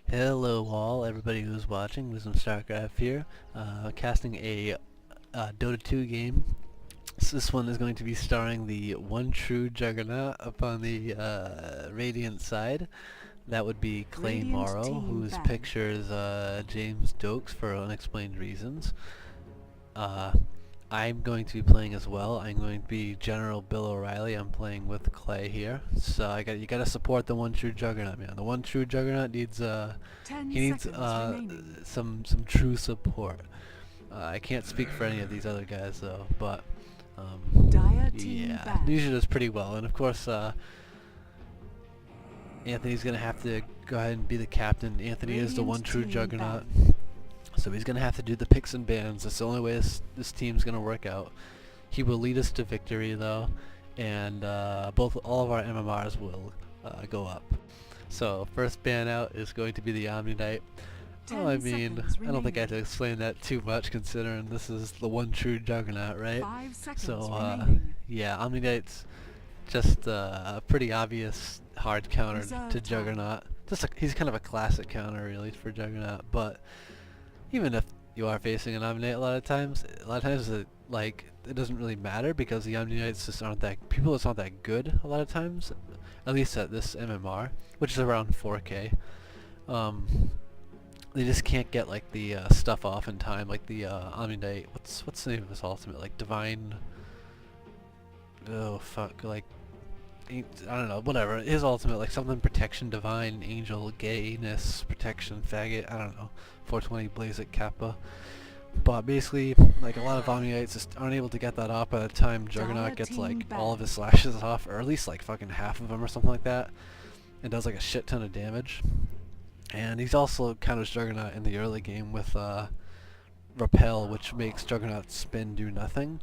Hello all, everybody who's watching. Wisdom StarCraft here, casting a Dota 2 game. So this one is going to be starring the One True Juggernaut up on the Radiant side. That would be Clay Radiant Morrow, team whose ban. picture is James Dokes for unexplained reasons. I'm going to be playing as well. I'm going to be General Bill O'Reilly. I'm playing with Clay here. So you gotta support the One True Juggernaut, man. The One True Juggernaut needs 10 he needs seconds remaining. some true support. I can't speak for any of these other guys though, but Dire team yeah, ban. usually does pretty well. And of course, Anthony's gonna have to go ahead and be the captain. Anthony is the Radiant One True team Juggernaut. ban. So he's going to have to do the picks and bans. That's the only way this team's going to work out. He will lead us to victory, though, and all of our MMRs will go up. So first ban out is going to be the Omni Knight. Oh, I mean, I don't think I have to explain that too much, considering this is the One True Juggernaut, right? 5 seconds So remaining. yeah, Omni Knight's just a pretty obvious hard counter Reserve to time. Juggernaut. He's kind of a classic counter, really, for Juggernaut, but even if you are facing an Omni Knight a lot of times it doesn't really matter because the Omni Knights just aren't that, people just aren't that good a lot of times, at least at this MMR, which is around 4K. They just can't get like the stuff off in time, like the Omni Knight, what's the name of his ultimate, like Divine, oh fuck, like, I don't know, whatever, his ultimate, like something protection, divine, angel, gayness, protection, faggot, I don't know, 420 blaze it kappa. But basically, like a lot of Omni-Knights just aren't able to get that off by the time Juggernaut Dire gets team like ban. all of his slashes off, or at least like fucking half of them or something like that, and does like a shit ton of damage. And he's also counters Juggernaut in the early game with Repel, which makes Juggernaut's spin do nothing.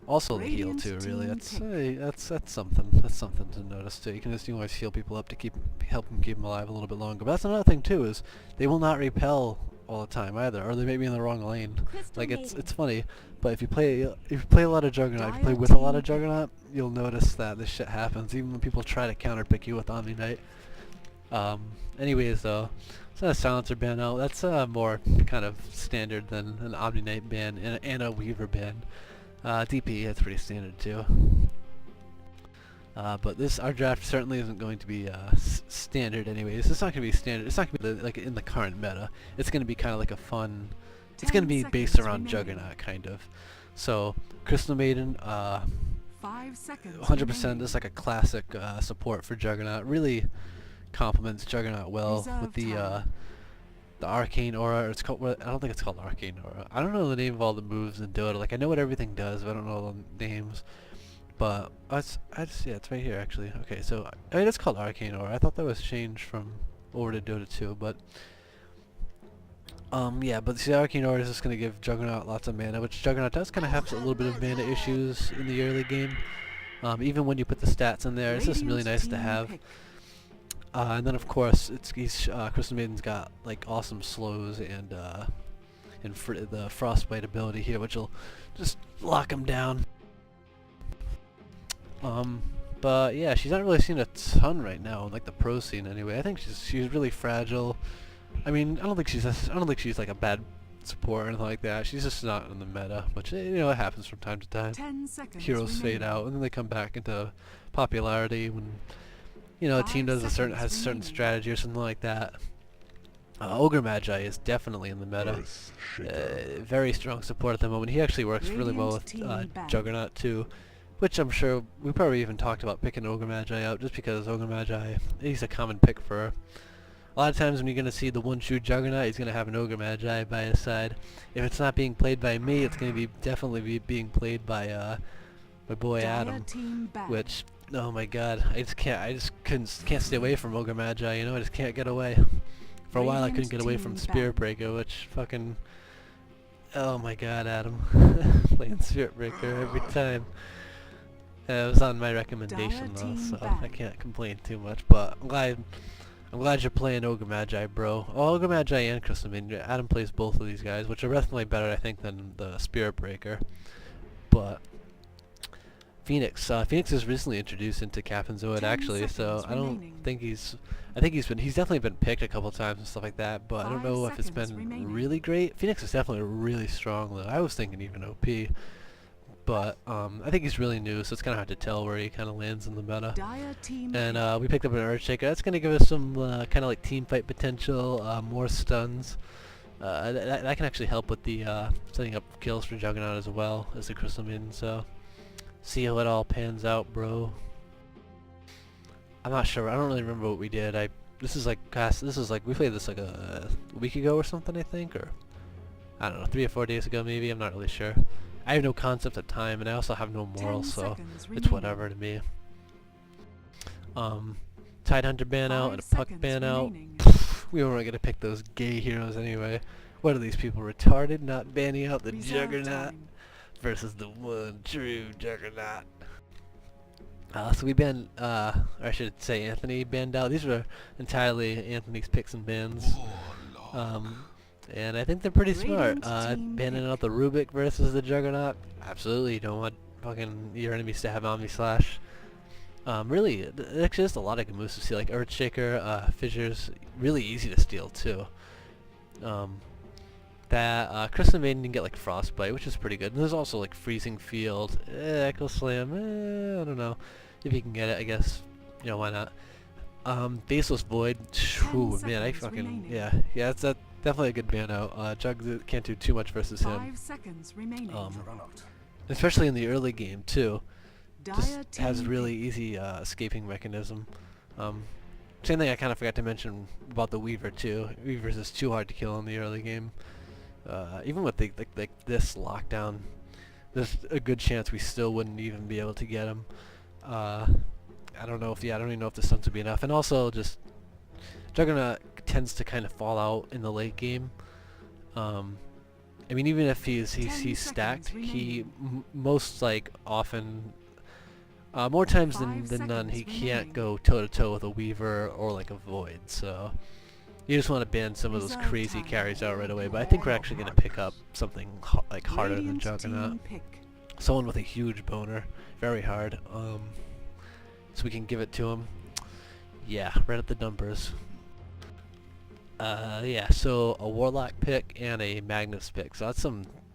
Also the heal Radiant too, really. team That's something. That's something to notice too. You can always heal people up to help them keep them alive a little bit longer. But that's another thing too, is they will not repel all the time either, or they may be in the wrong lane. Like it's funny, but if you play a lot of Juggernaut, if you play with a lot of Juggernaut, you'll notice that this shit happens, even when people try to counterpick you with Omni Knight. Anyways though, it's not a silencer ban out. That's more kind of standard than an Omni Knight ban and a Weaver ban. DP, that's pretty standard too. But our draft certainly isn't going to be standard anyways. It's not going to be standard. It's not going to be like in the current meta. It's going to be kind of like a fun. It's going to be based around Juggernaut, kind of. So Crystal Maiden, 5 seconds 100%. Just like a classic support for Juggernaut. Really complements Juggernaut well with the Arcane Aura. It's called. I don't think it's called Arcane Aura. I don't know the name of all the moves in Dota. Like I know what everything does, but I don't know all the names. But yeah, it's right here actually. Okay, so I mean, it's called Arcane Aura. I thought that was changed from over to Dota 2, but yeah. But see, Arcane Aura is just gonna give Juggernaut lots of mana, which Juggernaut does kind of have a little bit of mana issues in the early game. Even when you put the stats in there, it's just really nice to have. And then of course, Crystal Maiden's got like awesome slows and the Frostbite ability here, which will just lock him down. But yeah, she's not really seen a ton right now, like the pro scene anyway. I think she's really fragile. I mean, I don't think she's like a bad support or anything like that. She's just not in the meta, which you know it happens from time to time. 10 seconds Heroes fade out and then they come back into popularity when a team has a certain strategy or something like that. Ogre Magi is definitely in the meta. Very strong support at the moment. He actually works really well with Juggernaut too, which I'm sure we probably even talked about picking Ogre Magi out just because Ogre Magi, he's a common pick for a lot of times when you're going to see the One True Juggernaut, he's going to have an Ogre Magi by his side. If it's not being played by me, it's going to be definitely being played by my boy Adam, which, oh my god, I just can't stay away from Ogre Magi, you know, I just can't get away. For a while I couldn't get away from Spirit Breaker, which fucking, oh my god, Adam, playing Spirit Breaker every time. It was on my recommendation though, so I can't complain too much, but I'm glad you're playing Ogre Magi, bro. Oh, Ogre Magi and Crystal Maiden. Adam plays both of these guys, which are definitely better, I think, than the Spirit Breaker. But Phoenix. Phoenix is recently introduced into Captain Zoid 10 actually, so seconds I don't remaining. think he's definitely been picked a couple times and stuff like that, but I don't 5 know if it's seconds been remaining. really great. Phoenix is definitely really strong though. I was thinking even OP, but I think he's really new, so it's kind of hard to tell where he kind of lands in the meta. Dire team And we picked up an Earthshaker. That's going to give us some kind of like team fight potential, more stuns. That can actually help with the setting up kills for Juggernaut as well as the Crystal Maiden, so see how it all pans out, bro. I'm not sure. I don't really remember what we did. This is like we played this like a week ago or something, I think, or I don't know, 3 or 4 days ago maybe. I'm not really sure. I have no concept of time, and I also have no morals, so it's whatever to me. Tidehunter ban out and a Puck ban out. We weren't gonna pick those gay heroes anyway. What are these people, retarded? Not banning out the Juggernaut versus the One True Juggernaut. So we banned, or I should say Anthony banned out. These were entirely Anthony's picks and bans. And I think they're pretty smart. Banning out the Rubik versus the Juggernaut. Absolutely, you don't want fucking your enemies to have Omni Slash. Really, actually just a lot of good moves to see, like Earthshaker, Fissures, really easy to steal too. Crystal Maiden can get like Frostbite, which is pretty good. And there's also like Freezing Field, Echo Slam, I don't know if you can get it, I guess, you know, why not. Faceless Void, ooh, man, I fucking, yeah, it's definitely a good ban out. Jug can't do too much versus him. 5 seconds remaining. Especially in the early game too. Just Dire has team really easy escaping mechanism. Same thing I kind of forgot to mention about the Weaver too. Weaver's is too hard to kill in the early game. Even with like this lockdown, there's a good chance we still wouldn't even be able to get him. I don't even know if the stuns would be enough. And also just Juggernaut tends to kind of fall out in the late game. I mean, even if he's stacked, he most like often. More times than none, he can't go toe-to-toe with a Weaver or like a Void, so you just want to ban some of those crazy carries out right away. But I think we're actually going to pick up something like harder than Juggernaut. Someone with a huge boner, very hard, so we can give it to him. Yeah, right at the numbers. Yeah, so a Warlock pick and a Magnus pick, so that's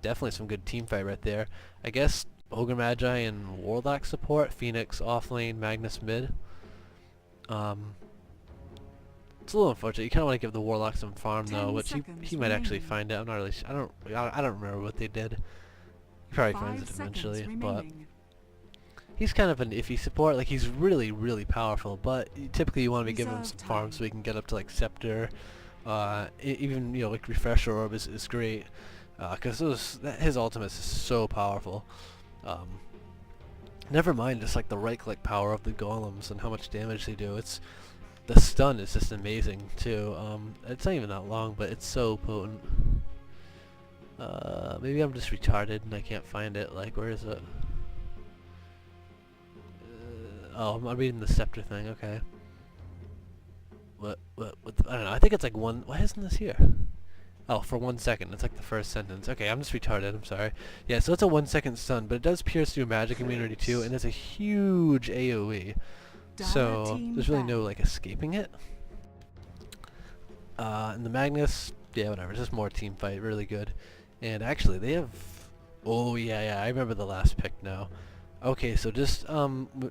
definitely some good team fight right there. I guess Ogre Magi and Warlock support, Phoenix offlane, Magnus mid. It's a little unfortunate. You kind of want to give the Warlock some farm though, which he might actually find it. I'm not really. I don't remember what they did. He probably finds it eventually, but he's kind of an iffy support. Like he's really really powerful, but typically you want to be giving him some farm so he can get up to like Scepter. Even like Refresher Orb is great because his ultimate is so powerful. Never mind just like the right click power of the golems and how much damage they do. The stun is just amazing too. It's not even that long, but it's so potent. Maybe I'm just retarded and I can't find it. Like, where is it? Oh, I'm reading the scepter thing. Okay. What? I don't know. I think it's like one. Why isn't this here? Oh, for 1 second. It's like the first sentence. Okay, I'm just retarded. I'm sorry. Yeah, so it's a 1 second stun, but it does pierce through magic immunity too, and it's a huge AoE. So there's really no like escaping it. And the Magnus, yeah, whatever. It's just more team fight. Really good. And actually, they have. Oh yeah, I remember the last pick now. Okay, so just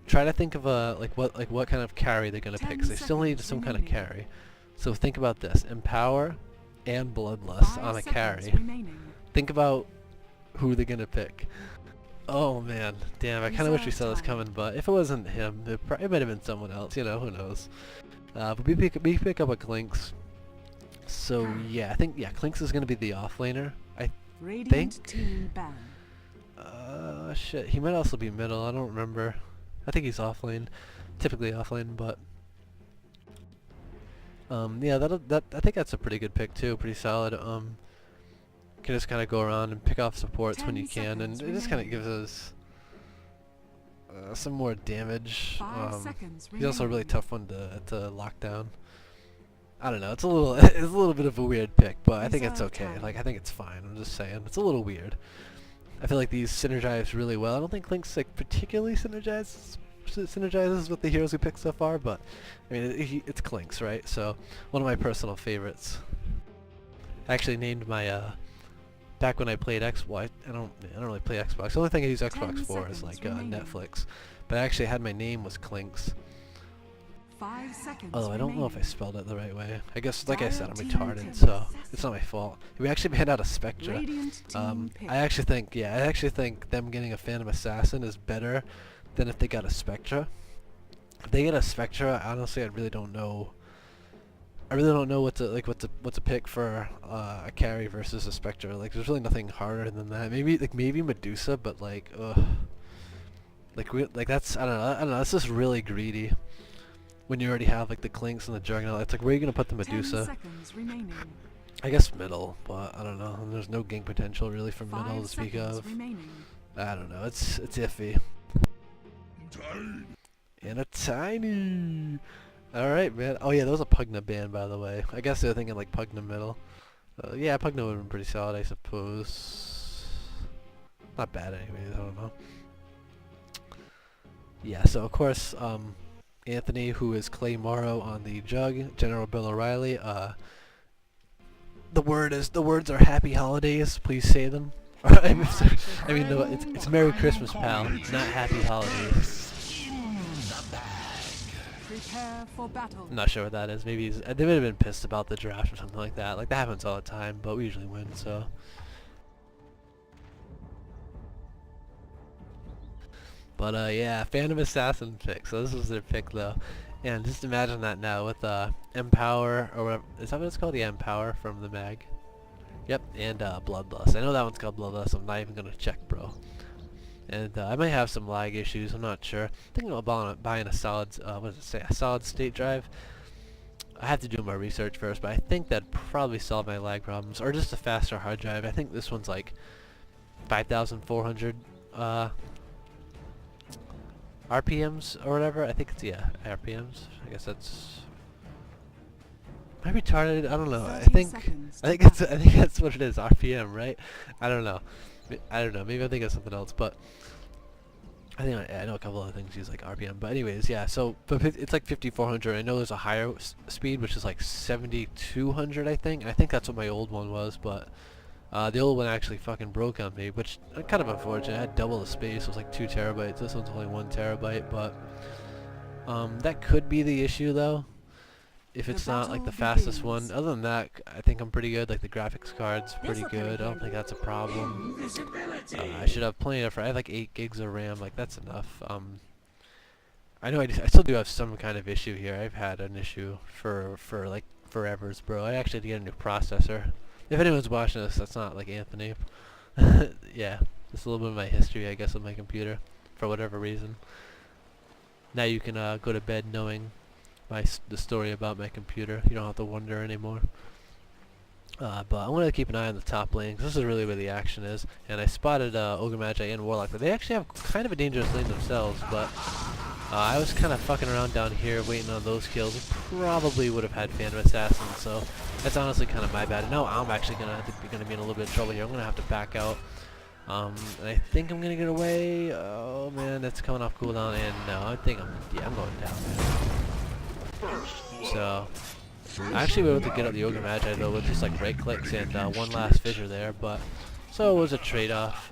try to think of what kind of carry they're gonna pick. 'Cause they still need some kind of carry. So think about this: Empower and Bloodlust on a carry. Think about who they're gonna pick. Oh man, damn! I kind of wish we saw this coming, but if it wasn't him, it might have been someone else. You know, who knows? But we pick up a Clinks. So yeah, I think Clinks is gonna be the offlaner. I think. Team ban. Shit. He might also be middle. I don't remember. I think he's offlane, typically offlane, but yeah, I think that's a pretty good pick too. Pretty solid. You can just kind of go around and pick off supports when you can, and it just kind of gives us some more damage. He's also a really tough one to lock down. I don't know. It's a little bit of a weird pick, but I think it's okay. Like I think it's fine. I'm just saying it's a little weird. I feel like these synergize really well. I don't think Link's like particularly synergizes with the heroes we picked so far, but I mean it's Clinks, right? So one of my personal favorites. I actually named my back when I played Xbox. I don't really play Xbox. The only thing I use Xbox for is like Netflix. But I actually had my name was Clinks. 5 seconds. Although I don't know if I remaining. spelled it the right way. I guess, like I said, I'm Team retarded, pick. so it's not my fault. We actually made out a Spectra. Radiant team pick. I actually think them getting a Phantom Assassin is better than if they got a Spectra. If they get a Spectra, honestly, I really don't know. I really don't know what to pick for a carry versus a Spectra. Like, there's really nothing harder than that. Maybe Medusa, but like, that's I don't know. That's just really greedy. When you already have like the Clinks and the Juggernaut, it's like, where are you gonna put the 10 Medusa? seconds remaining. I guess middle, but I don't know. And there's no gank potential really from middle 5 to speak seconds of. remaining. I don't know. It's iffy. And a tiny. All right, man. Oh yeah, there was a Pugna ban, by the way. I guess they're thinking like Pugna middle. Yeah, Pugna would have been pretty solid, I suppose. Not bad, anyways. I don't know. Yeah. So of course, Anthony, who is Clay Morrow on the Jug, General Bill O'Reilly. The words are Happy Holidays. Please say them. I mean, no, it's Merry Christmas, pal. Not Happy Holidays. Prepare for battle. I'm not sure what that is. Maybe they would have been pissed about the draft or something like that. Like, that happens all the time, but we usually win, so. But yeah, Phantom Assassin pick. So this was their pick though, and just imagine that now with Empower or whatever. Is that what it's called? The Empower from the mag. Yep, and Bloodlust. I know that one's called Bloodlust. I'm not even gonna check, bro. And I might have some lag issues. I'm not sure. Thinking about buying a solid. What does it say? A solid state drive. I have to do my research first, but I think that'd probably solve my lag problems, or just a faster hard drive. I think this one's like 5,400 RPMs or whatever. I think it's, yeah, RPMs. I guess that's. Am I retarded? I don't know. I think that's what it is. RPM, right? I don't know. Maybe I'm thinking of something else, but I think I know a couple other things use like RPM. But anyways, yeah. So, but it's like 5,400. I know there's a higher speed, which is like 7,200. I think. I think that's what my old one was, but. The old one actually fucking broke on me, which kind of unfortunate. I had double the space. It was like 2 terabytes. This one's only 1 terabyte, but that could be the issue though. If it's not like the fastest one. Other than that, I think I'm pretty good. Like the graphics card's pretty good. I don't think that's a problem. I should have plenty of. I have like 8 gigs of RAM. Like that's enough. I know I still do have some kind of issue here. I've had an issue for like forevers, bro. I actually had to get a new processor. If anyone's watching this, that's not like Anthony. Yeah, just a little bit of my history, I guess, with my computer, for whatever reason. Now you can go to bed knowing the story about my computer. You don't have to wonder anymore. But I'm going to keep an eye on the top lane, 'cause this is really where the action is. And I spotted Ogre Magi and Warlock, but they actually have kind of a dangerous lane themselves, but I was kind of fucking around down here waiting on those kills. Probably would have had Phantom Assassin, so that's honestly kind of my bad. Now I'm actually going to be in a little bit of trouble here. I'm going to have to back out. And I think I'm going to get away. Oh man, that's coming off cooldown, and no, I think I'm going down, man. So, I actually was able to get up the Ogre Magi though with just like right clicks and one last fissure there, but so it was a trade-off.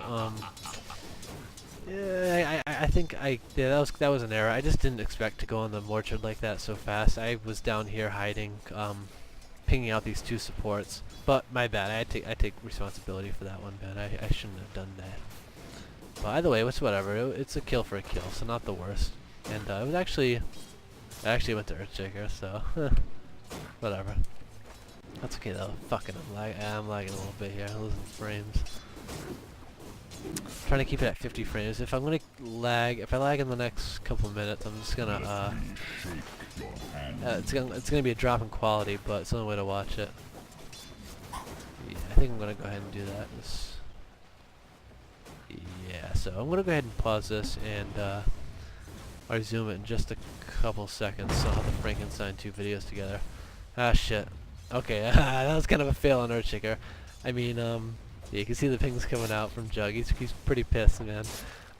Yeah, I think that was an error. I just didn't expect to go on the Morchard like that so fast. I was down here hiding, pinging out these 2 supports. But my bad. I take responsibility for that one, man. I shouldn't have done that. But either way, it's whatever. It's a kill for a kill, so not the worst. And it was actually, I actually went to Earthshaker, so whatever. That's okay though. Fucking I'm lagging a little bit here. I'm losing frames. Trying to keep it at 50 frames. If I'm gonna lag, if I lag in the next couple of minutes, I'm just gonna it's gonna be a drop in quality, but it's the only way to watch it. Yeah, I think I'm gonna go ahead and do that. Yeah, so I'm gonna go ahead and pause this and I'll resume it in just a couple seconds. So I'll have to Frankenstein 2 videos together. Ah shit. Okay, that was kind of a fail on Earthshaker. I mean, Yeah, you can see the pings coming out from Jug. He's pretty pissed, man.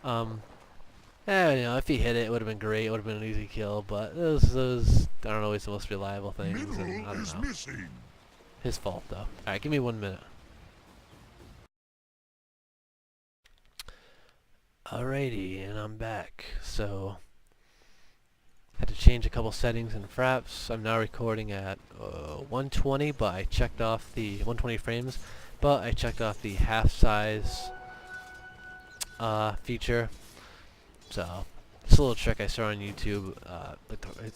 You know, if he hit it, it would have been great. It would have been an easy kill, but those aren't always the most reliable things, and I don't know. His fault, though. Alright, give me 1 minute. Alrighty, and I'm back. So, had to change a couple settings in Fraps. I'm now recording at 120, but I checked off the 120 frames, but I checked off the half size feature. So, it's a little trick I saw on YouTube.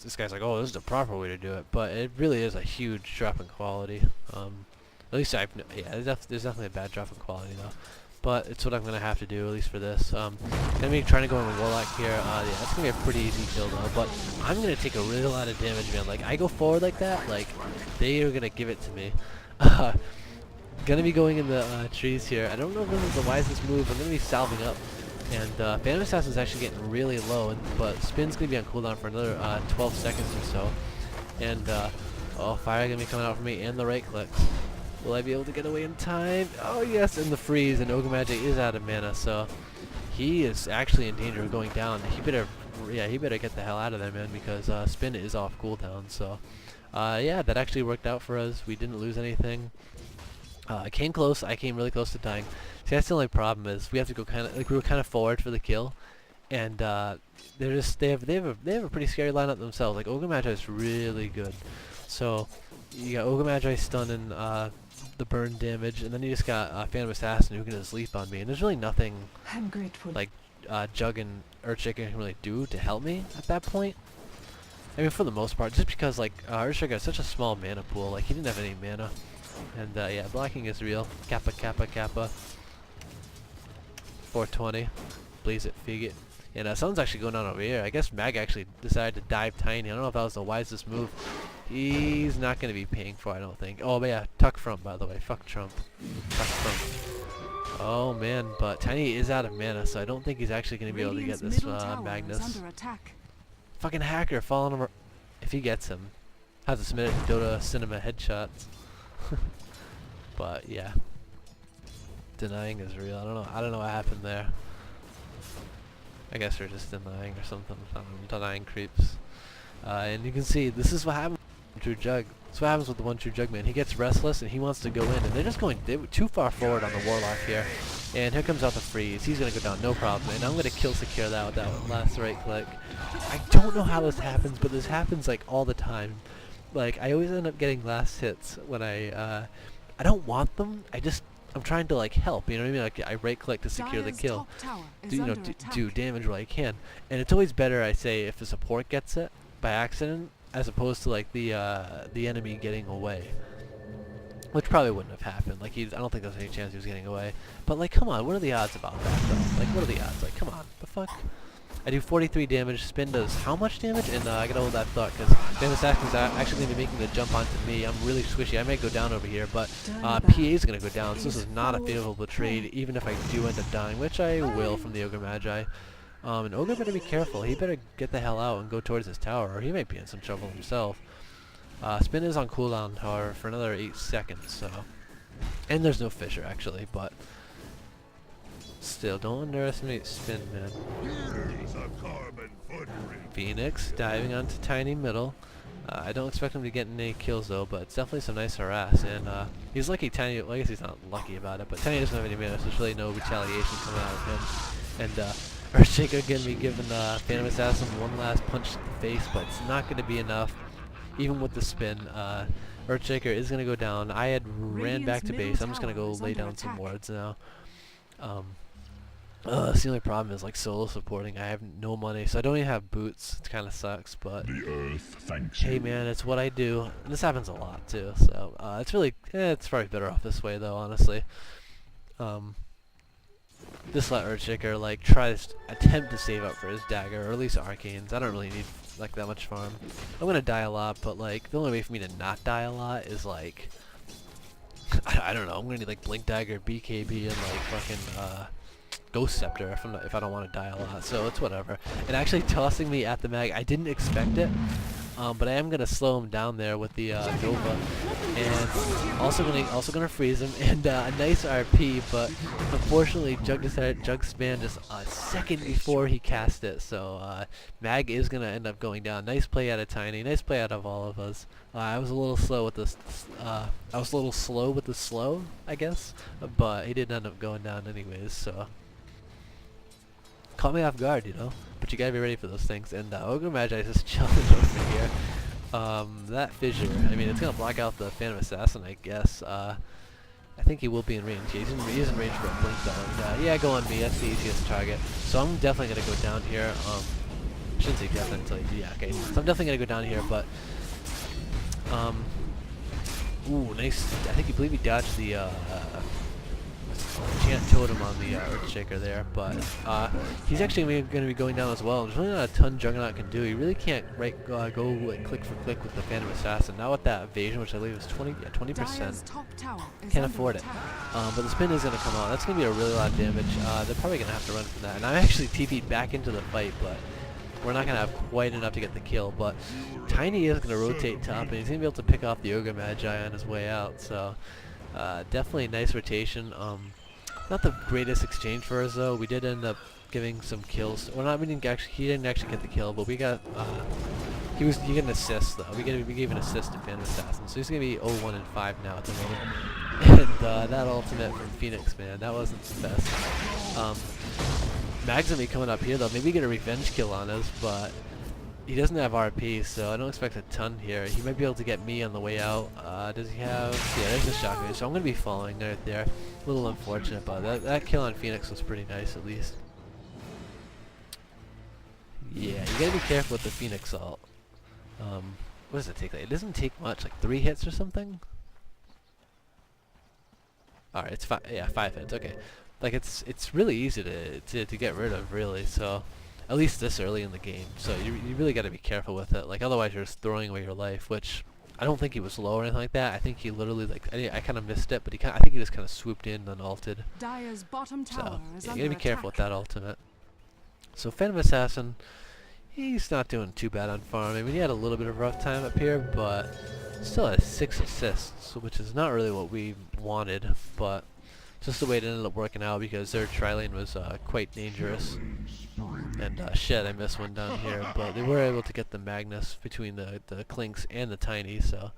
This guy's like, oh, this is the proper way to do it, but it really is a huge drop in quality. At least there's definitely a bad drop in quality though. But it's what I'm gonna have to do, at least for this. Gonna be trying to go in a Warlock here. Yeah, that's gonna be a pretty easy kill though. But I'm gonna take a real lot of damage, man. Like I go forward like that, like they are gonna give it to me. Gonna be going in the trees here. I don't know if this is the wisest move. I'm gonna be salving up, and Phantom Assassin's actually getting really low. But Spin's gonna be on cooldown for another 12 seconds or so. And oh, fire gonna be coming out for me, and the right clicks. Will I be able to get away in time? Oh yes, and the freeze, and Ogre Magic is out of mana, so he is actually in danger of going down. He better get the hell out of there, man, because Spin is off cooldown. So yeah, that actually worked out for us. We didn't lose anything. I came close. I came really close to dying. See, that's the only problem is we have to go kind of like we were kind of forward for the kill, and they have a pretty scary lineup themselves. Like Ogre Magi is really good. So you got Ogre Magi stunning the burn damage, and then you just got Phantom Assassin who can just leap on me, and there's really nothing I'm grateful. like Jug and Earthshaker can really do to help me at that point. I mean, for the most part, just because like Earthshaker has such a small mana pool, like he didn't have any mana, and yeah, blocking is real. Kappa, kappa, kappa. 420, blaze it, fig it. And someone's actually going on over here. I guess Mag actually decided to dive Tiny. I don't know if that was the wisest move. He's not going to be paying for it, I don't think. Oh, but yeah, Tuck Frump, by the way. Fuck Trump. Tuck Frump. Oh, man, but Tiny is out of mana, so I don't think he's actually going to be able to get this Magnus. Fucking hacker falling over. If he gets him, has to submit it to DotA Cinema headshots. But, yeah. Denying is real. I don't know what happened there. I guess we're just denying or something. Denying creeps. And you can see this is what happens with One True Jug. That's what happens with the One True Jug, man. He gets restless and he wants to go in, and they were too far forward on the Warlock here. And here comes out the freeze. He's gonna go down, no problem. And I'm gonna kill secure that with that last right click. I don't know how this happens, but this happens like all the time. Like I always end up getting last hits when I don't want them. I'm trying to like help, you know what I mean? Like I right click to secure the kill, do damage where I can, and it's always better, I say, if the support gets it by accident as opposed to like the enemy getting away, which probably wouldn't have happened. Like I don't think there's any chance he was getting away. But like, come on, what are the odds about that though? Like, what are the odds? Like, come on, the fuck? I do 43 damage. Spin does how much damage? And I gotta hold that thought because Phantom Assassin's actually gonna be making the jump onto me. I'm really squishy. I may go down over here, but PA is gonna go down. So this is not a favorable trade, even if I do end up dying, which I will from the Ogre Magi. And Ogre better be careful. He better get the hell out and go towards his tower, or he might be in some trouble himself. Spin is on cooldown, however, for another 8 seconds. So, and there's no Fissure actually, but. Still, don't underestimate Spin, man. Phoenix diving onto Tiny middle. I don't expect him to get any kills though, but it's definitely some nice harass. And he's lucky Tiny. Well, I guess he's not lucky about it, but Tiny doesn't have any mana, so there's really no retaliation coming out of him. And Earthshaker gonna be giving Phantom Assassin one last punch to the face, but it's not gonna be enough, even with the Spin. Earthshaker is gonna go down. I had ran back to base. I'm just gonna go lay down some wards now. That's the only problem is like solo supporting. I have no money, so I don't even have boots. It kind of sucks, but the earth thanks hey, you. man, it's what I do. And this happens a lot too, so it's really it's probably better off this way though, honestly. Just let Earthshaker like try to attempt to save up for his dagger, or at least arcanes. I don't really need like that much farm. I'm gonna die a lot, but like the only way for me to not die a lot is like I don't know. I'm gonna need like Blink Dagger, BKB, and like fucking Ghost Scepter if I don't want to die a lot, so it's whatever. And actually tossing me at the mag, I didn't expect it, but I am gonna slow him down there with the Nova, and also gonna freeze him, and a nice RP. But unfortunately, Jug spammed just a second before he cast it, so Mag is gonna end up going down. Nice play out of Tiny, nice play out of all of us. I was a little slow with this. Slow, I guess, but he did end up going down anyways. So caught me off guard, you know. But you gotta be ready for those things. And Ogre Magi is just chilling over here. That fissure, I mean, it's gonna block out the Phantom Assassin, I guess. I think he will be in range. Yeah, he's in range for a blink though. And, yeah, go on me. That's the easiest target. So I'm definitely gonna go down here. I shouldn't say definitely until yeah, okay. So I'm definitely gonna go down here, but ooh, nice. I think you believe he dodged the Chant Totem on the Earthshaker there, but he's actually going to be going down as well. There's really not a ton Juggernaut can do. He really can't go like click for click with the Phantom Assassin. Now with that evasion, which I believe is 20%, can't afford it. But the spin is going to come out. That's going to be a really lot of damage. They're probably going to have to run from that. And I'm actually TP'd back into the fight, but we're not going to have quite enough to get the kill. But Tiny is going to rotate top, and he's going to be able to pick off the Ogre Magi on his way out. So definitely a nice rotation. Not the greatest exchange for us though. We did end up giving some kills. Well, not he didn't actually get the kill, but we got he got an assist though. We gave an assist to Phantom Assassin, so he's gonna be 0-1 and 5 now at the moment. And that ultimate from Phoenix, man, that wasn't the best. Mag's gonna be coming up here though. Maybe get a revenge kill on us, but he doesn't have RP, so I don't expect a ton here. He might be able to get me on the way out. Does he have? Yeah, there's a shockwave, so I'm going to be following right there. A little unfortunate, but that kill on Phoenix was pretty nice, at least. Yeah, you got to be careful with the Phoenix ult. What does it take? Like, it doesn't take much, like 3 hits or something? Alright, it's 5 hits, okay. Like, it's really easy to get rid of, really, so at least this early in the game, so you really got to be careful with it. Like otherwise, you're just throwing away your life. Which I don't think he was low or anything like that. I think he literally I kind of missed it, but I think he just kind of swooped in and ulted. Dire's bottom tower is you under gotta be careful attack. with that ultimate. So Phantom Assassin, he's not doing too bad on farm. I mean, he had a little bit of a rough time up here, but still has 6 assists, which is not really what we wanted, but just the way it ended up working out because their tri-lane was quite dangerous. And shit, I missed one down here, but they were able to get the Magnus between the Clinks and the Tiny, so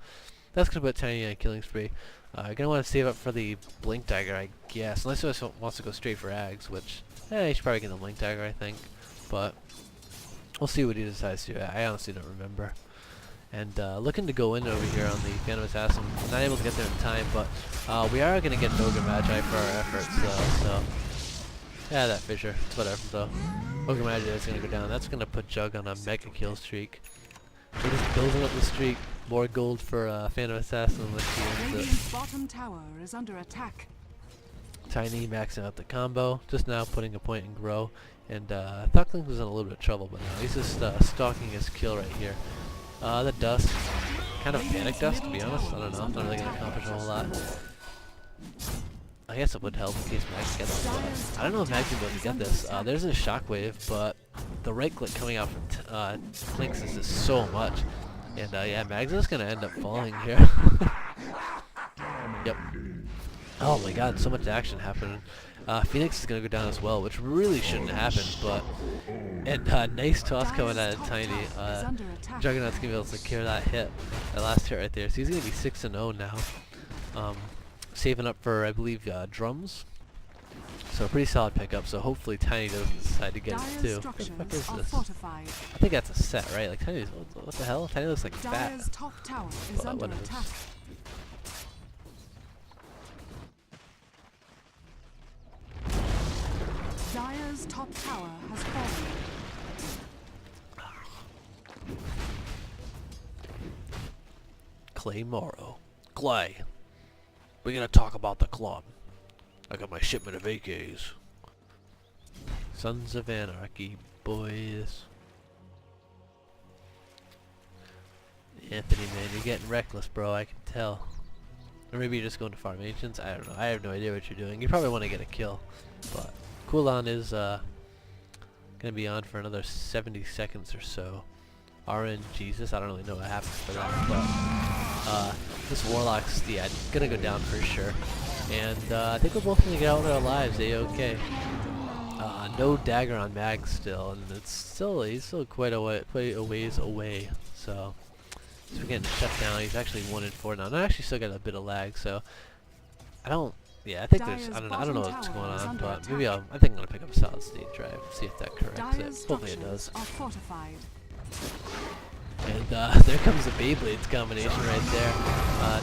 that's gonna put Tiny on a killing spree. Gonna want to save up for the Blink Dagger, I guess, unless he wants to go straight for Ags, which he should probably get the Blink Dagger, I think, but we'll see what he decides to do. I honestly don't remember. And looking to go in over here on the Phantom Assassin. Not able to get there in time, but we are going to get an Ogre Magi for our efforts, so yeah, that fissure. It's whatever, though. Ogre Magi is going to go down. That's going to put Jug on a mega kill streak. We're just building up the streak. More gold for Phantom Assassin. Let's see. Radiant's bottom tower is under attack. Tiny maxing out the combo. Just now putting a point in grow. And Thucklings was in a little bit of trouble, but now he's just stalking his kill right here. The dust, kind of panic dust to be honest. I don't know, it's not really going to accomplish a whole lot. I guess it would help in case Max gets it, but I don't know if Max will be able to get this. There's a shockwave, but the right click coming out from Clinks is just so much. And yeah, Mags is going to end up falling here. Yep. Oh my god, so much action happening. Phoenix is going to go down as well, which really shouldn't happen, but... And nice toss coming out of Tiny. Juggernaut's going to be able to secure that hit, that last hit right there. So he's going to be 6-0 now. Saving up for, I believe, drums. So a pretty solid pickup, so hopefully Tiny doesn't decide to get it too. What the fuck is this? I think that's a set, right? Like Tiny's, what the hell? Tiny looks like fat. Top tower is under attack. Dire's top tower has fallen. Clay Morrow. Clay, we're gonna talk about the club. I got my shipment of AKs. Sons of Anarchy, boys. Anthony, man, you're getting reckless, bro, I can tell. Or maybe you're just going to farm ancients, I don't know. I have no idea what you're doing. You probably want to get a kill, but cooldown is gonna be on for another 70 seconds or so. RN Jesus. I don't really know what happens for that, but this Warlock's gonna go down for sure. And I think we're both gonna get out with our lives. A-okay. No dagger on Mag still, and he's still quite a ways away. So we're getting shut down. He's actually 1 in 4 now. And I actually still got a bit of lag, so I don't. Yeah, I think there's. I don't know what's going on, but maybe I think I'm gonna pick up a solid state drive, see if that corrects it. Hopefully it does. And there comes the Beyblades combination right there.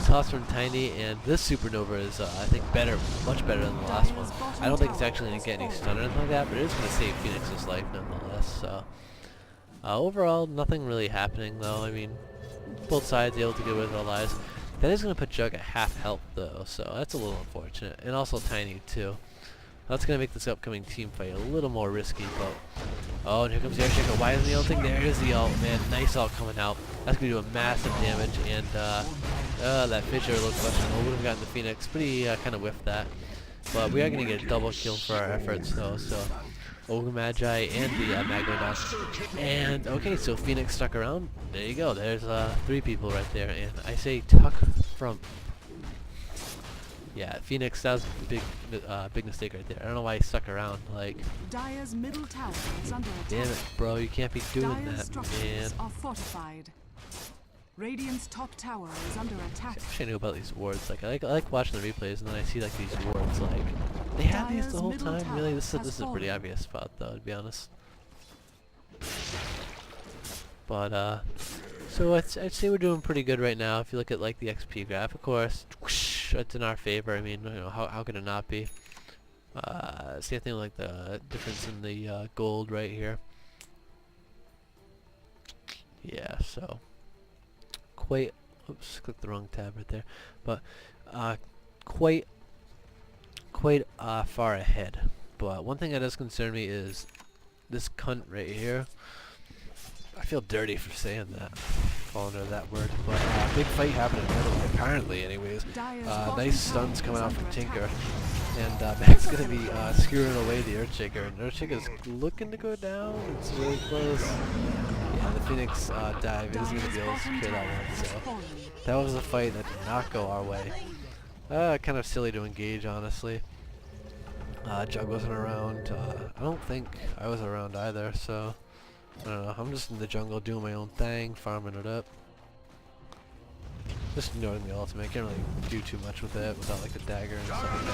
Toss from Tiny, and this Supernova is, I think, much better than the last one. I don't think it's actually going to get any stun or anything like that, but it is going to save Phoenix's life nonetheless. So overall, nothing really happening though. I mean, both sides able to get rid of their lives. That is going to put Jug at half health though, so that's a little unfortunate. And also Tiny too. That's going to make this upcoming team fight a little more risky, but... Oh, and here comes the Earthshaker. Why isn't the ulting? There's the ult, man. Nice ult coming out. That's going to do a massive damage, and that Fissure a little questionable. Would have gotten the Phoenix, but he kind of whiffed that. But we are going to get a double kill for our efforts, though, so... Ogre Magi and the Mag go down. And, okay, so Phoenix stuck around. There you go. There's 3 people right there, and I say tuck from... Yeah, Phoenix, that was a big mistake right there. I don't know why he stuck around. Like, Dire's middle tower is under attack. damn it, bro, you can't be doing that, man. Are fortified. Radiant's top tower is under attack. I wish I knew about these wards. Like, I like watching the replays, and then I see like these wards. Like, they have these the whole time. Really, this is a pretty obvious spot, though, to be honest. But so I'd say we're doing pretty good right now. If you look at like the XP graph, of course, whoosh, it's in our favor. I mean, you know, how could it not be? Same thing like the difference in the gold right here. Yeah, so quite. Oops, clicked the wrong tab right there. But quite far ahead. But one thing that does concern me is this cunt right here. I feel dirty for saying that, falling under that word, but big fight happening in the middle, apparently anyways. Nice stuns coming out from Tinker, and Mac's going to be skewering away the Earthshaker, and Earthshaker's looking to go down. It's really close. Yeah, the Phoenix dive is going to be able to secure that one, so that was a fight that did not go our way. Kind of silly to engage, honestly. Jug wasn't around. I don't think I was around either, so... I don't know, I'm just in the jungle doing my own thing, farming it up. Just ignoring the ultimate, I can't really do too much with it without like a dagger and stuff like that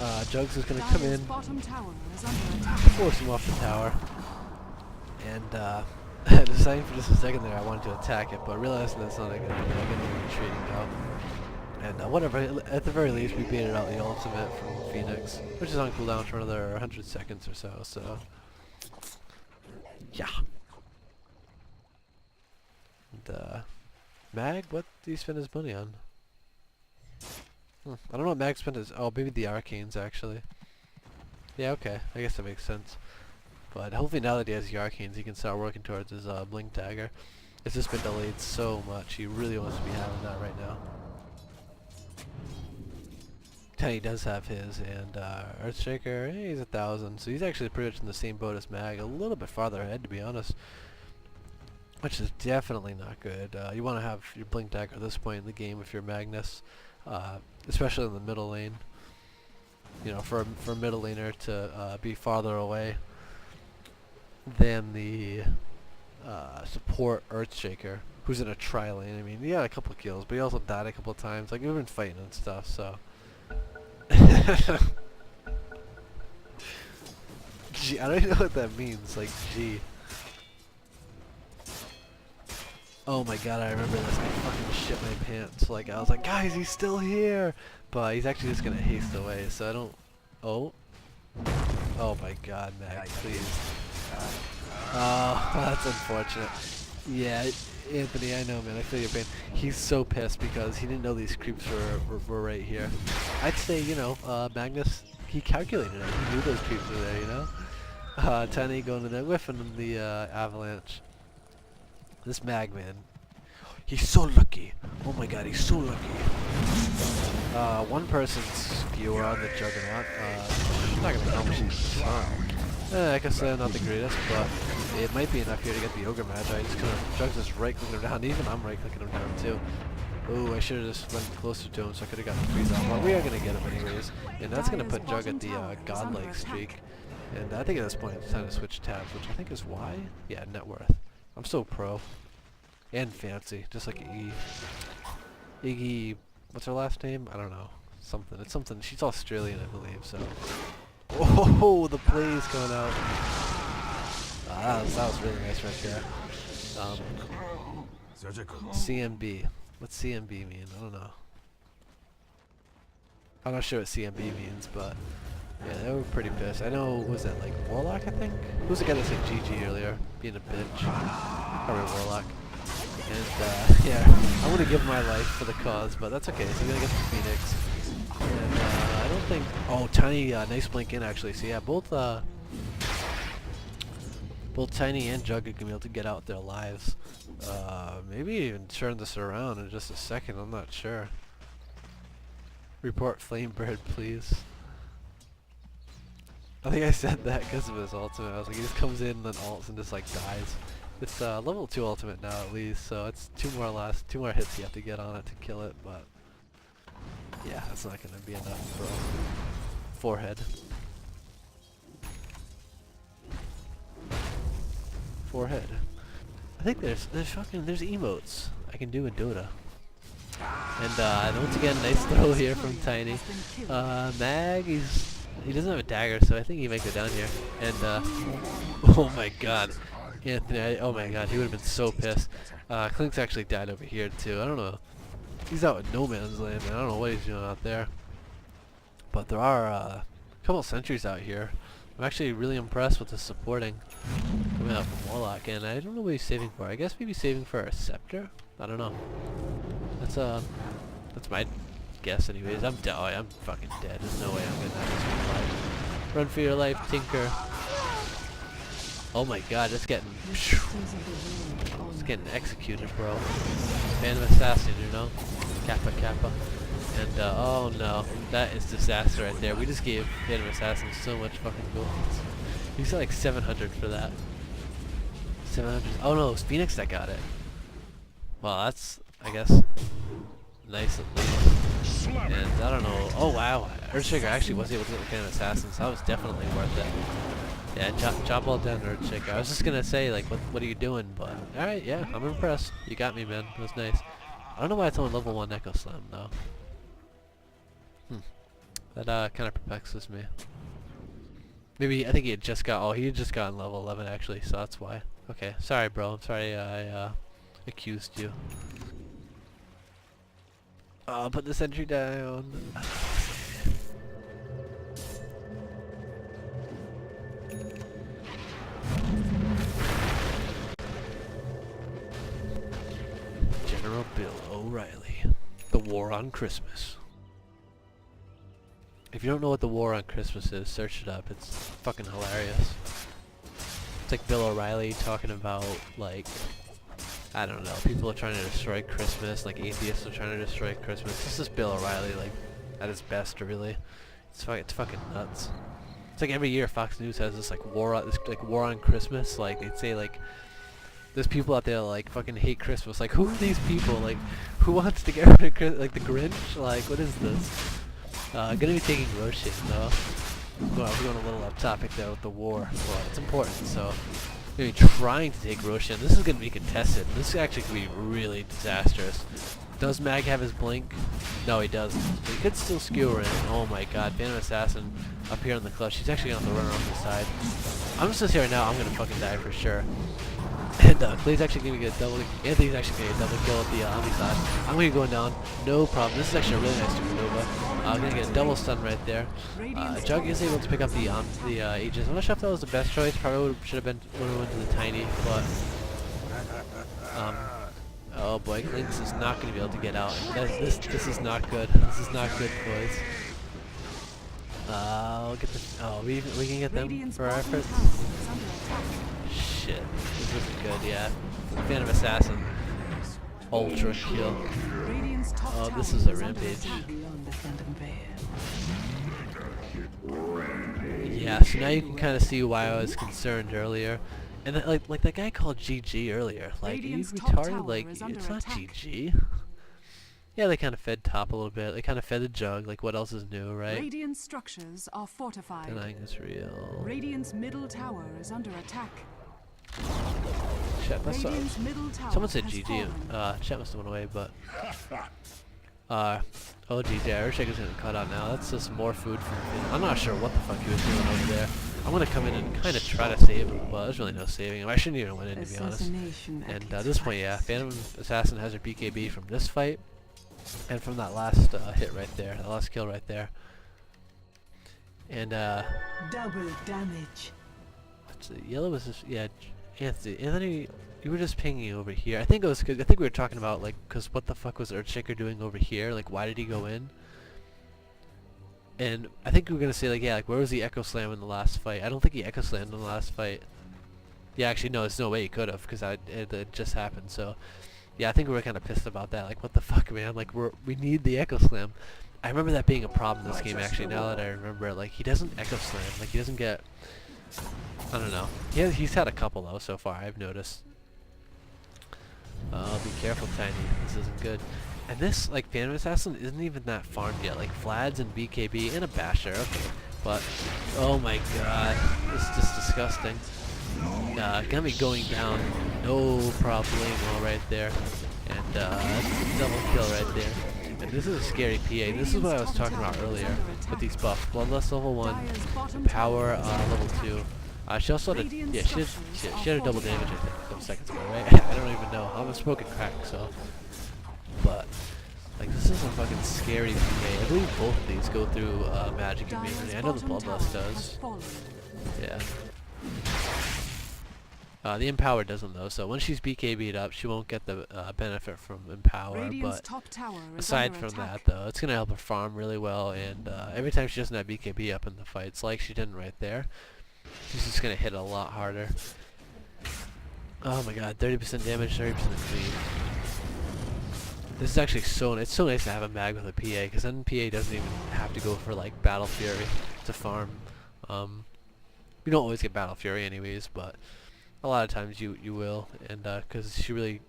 anyways, so... Jugs is gonna come in, force him off the tower, and deciding for just a second there I wanted to attack it, but realizing that's not gonna be retreating now. And whatever, at the very least we baited out the ultimate from Phoenix, which is on cooldown for another 100 seconds or so, yeah. And Mag, what do you spend his money on? I don't know what Mag spent his, oh, maybe the Arcanes actually. Yeah, okay, I guess that makes sense. But hopefully now that he has the Arcanes he can start working towards his Blink Dagger. It's just been delayed so much, he really wants to be having that right now. Tiny does have his, and Earthshaker, hey, he's 1,000, so he's actually pretty much in the same boat as Mag, a little bit farther ahead to be honest, which is definitely not good. You want to have your Blink Dagger at this point in the game if you're Magnus, especially in the middle lane. You know, for a middle laner to be farther away than the support Earthshaker, who's in a tri-lane. I mean, he had a couple of kills, but he also died a couple of times. Like, we've been fighting and stuff, so... Gee, I don't even know what that means, like, gee. Oh my god, I remember this. I fucking shit my pants. Like, I was like, guys, he's still here! But he's actually just gonna haste away, so I don't... Oh? Oh my god, Mag, please. Oh, that's unfortunate. Yeah, Anthony, I know, man. I feel your pain. He's so pissed because he didn't know these creeps were right here. I'd say, you know, Magnus, he calculated it. He knew those creeps were there, you know? Tiny going in there, whiffing the avalanche. This Mag, man, he's so lucky. Oh my god, he's so lucky. One person's skewer on the Juggernaut. She's not gonna come, she's I guess not the greatest, but it might be enough here to get the Ogre Magi. Just kind of Jugs is right clicking him down. Even I'm right clicking him down too. Oh, I should have just went closer to him so I could have got the freeze off. But we are going to get him anyways. And that's going to put Jug at the godlike streak. And I think at this point it's time to switch tabs, which I think is why? Yeah, net worth. I'm so pro. And fancy, just like Iggy. Iggy, what's her last name? I don't know. Something. It's something. She's Australian, I believe, so. Oh, the plays going out. That was really nice right there. CMB. What's CMB mean? I don't know. I'm not sure what CMB means, but yeah, they were pretty pissed. I know, what was that, like Warlock, I think? Who's the guy that said GG earlier? Being a bitch. Probably Warlock. And yeah, I'm gonna give my life for the cause, but that's okay. So I'm gonna get the Phoenix. And I don't think. Oh, Tiny, nice blink in actually. So yeah, both Tiny and Jug are gonna be able to get out their lives. Maybe even turn this around in just a second. I'm not sure. Report Flamebird, please. I think I said that because of his ultimate. I was like, he just comes in and then ults and just like dies. It's level 2 ultimate now at least, so it's two more hits you have to get on it to kill it, but yeah, that's not gonna be enough, bro. Forehead. Forehead. I think there's emotes I can do in DotA. And once again, nice throw here from Tiny. Mag, he doesn't have a dagger, so I think he might go down here. And oh my god. Anthony, oh my god, he would have been so pissed. Klink's actually died over here too. I don't know. He's out with no man's land, man. I don't know what he's doing out there. But there are a couple sentries out here. I'm actually really impressed with the supporting coming out from Warlock, and I don't know what he's saving for. I guess maybe saving for a scepter? I don't know. That's my guess anyways. I'm fucking dead. There's no way I'm getting out of this life. Run for your life, Tinker. Oh my god, it's getting executed, bro. Man of Assassin, you know? Kappa Kappa. And oh no, that is disaster right there. We just gave Man of Assassin so much fucking gold. He's got like 700 for that. 700. Oh no, it was Phoenix that got it. Well, that's, I guess, nice at least. And I don't know. Oh wow, Earthshaker actually was able to get the Man of Assassin, so that was definitely worth it. Yeah, job well done, Earthshaker. I was just gonna say, like, what are you doing? But alright, yeah, I'm impressed. You got me, man. That was nice. I don't know why it's only level 1 Echo Slam, though. That kind of perplexes me. Maybe, I think he had just gotten level 11, actually, so that's why. Okay, sorry, bro. I'm sorry I accused you. Put the sentry down. General Bill O'Reilly. The War on Christmas. If you don't know what the War on Christmas is, search it up. It's fucking hilarious. It's like Bill O'Reilly talking about, like, I don't know, people are trying to destroy Christmas, like atheists are trying to destroy Christmas. This is Bill O'Reilly, like, at his best, really. It's fucking nuts. It's like every year Fox News has this like war on Christmas. Like they'd say like, there's people out there that, like, fucking hate Christmas. Like, who are these people? Like, who wants to get rid of Christmas? Like the Grinch? Like, what is this? Gonna be taking Roshan though. We're going a little off topic there with the war. Well, it's important, so we're gonna be trying to take Roshan. This is gonna be contested. This is actually gonna be really disastrous. Does Mag have his blink? No, he doesn't. He could still skewer in. Oh my god, Phantom Assassin up here on the clutch. She's actually gonna have to run around the side. I'm just gonna say right now, I'm gonna fucking die for sure. And Clay's actually gonna get a double. Anthony's actually gonna get a double kill with the Omni side. I'm gonna be going down, no problem. This is actually a really nice supernova. I'm gonna get a double stun right there. Jug is able to pick up the Aegis. I'm not sure if that was the best choice. Probably should have been when we went to the Tiny, but oh boy, Clinks is not gonna be able to get out. This is not good. This is not good, boys. I'll get this. Oh, we can get them for our efforts. Shit, this isn't good, yeah. Phantom Assassin. Ultra kill. Oh, this is a rampage. Yeah, so now you can kind of see why I was concerned earlier. And that, like that guy called GG earlier. Like, are you Radiant's top retarded? tower Like, is under it's not attack. GG. Yeah, they kind of fed top a little bit. They kind of fed the jug. Like, what else is new, right? Radiant structures are fortified. Denying is real. Radiant's middle tower is under attack. Shit, that's Radiant's middle tower someone said has GG. fallen. Chat must have went away, but oh GG, Earthshaker's gonna cut out now. That's just more food for me. I'm not sure what the fuck he was doing over there. I'm gonna come in and kind of try to save him, but there's really no saving him. I shouldn't even went in, to be honest. And at this point, yeah, Phantom Assassin has her BKB from this fight, and from that last hit right there, the last kill right there. And Double damage. what's the yellow was this? Yeah, Anthony, you were just pinging over here. I think it was 'cause I think we were talking about like, 'cause what the fuck was Earthshaker doing over here? Like, why did he go in? And I think we were gonna say like, yeah, like where was the Echo Slam in the last fight? I don't think he Echo Slammed in the last fight. Yeah, actually no, there's no way he could have, 'cause it just happened. So yeah, I think we were kind of pissed about that. Like, what the fuck, man? Like, we need the Echo Slam. I remember that being a problem in this game, actually, now that I remember it. Like, he doesn't Echo Slam. Like, he doesn't get... I don't know. He's had a couple, though, so far, I've noticed. Be careful, Tiny. This isn't good. And this, like, Phantom Assassin isn't even that farmed yet. Like, Vlad's and BKB and a Basher, okay. But, oh my god. This is just disgusting. Got me going down, no problemo right there, and double kill right there. And this is a scary PA. This is what I was talking about earlier with these buffs. Bloodlust level 1, power level 2. She also had a, yeah, she had a double damage, I think, a couple seconds ago, right? I don't even know. I'm a smoking crack, so. But, like, this is a fucking scary PA. I believe both of these go through magic immunity. I know the Bloodlust does. Yeah. The Empower doesn't though, so when she's BKB'd up, she won't get the benefit from Empower, but aside from that though, it's going to help her farm really well, and every time she doesn't have BKB up in the fights, like she didn't right there, she's just going to hit a lot harder. Oh my god, 30% damage, 30% clean. This is actually it's so nice to have a mag with a PA, because then PA doesn't even have to go for like Battle Fury to farm. You don't always get Battle Fury anyways, but a lot of times you will, and because it's really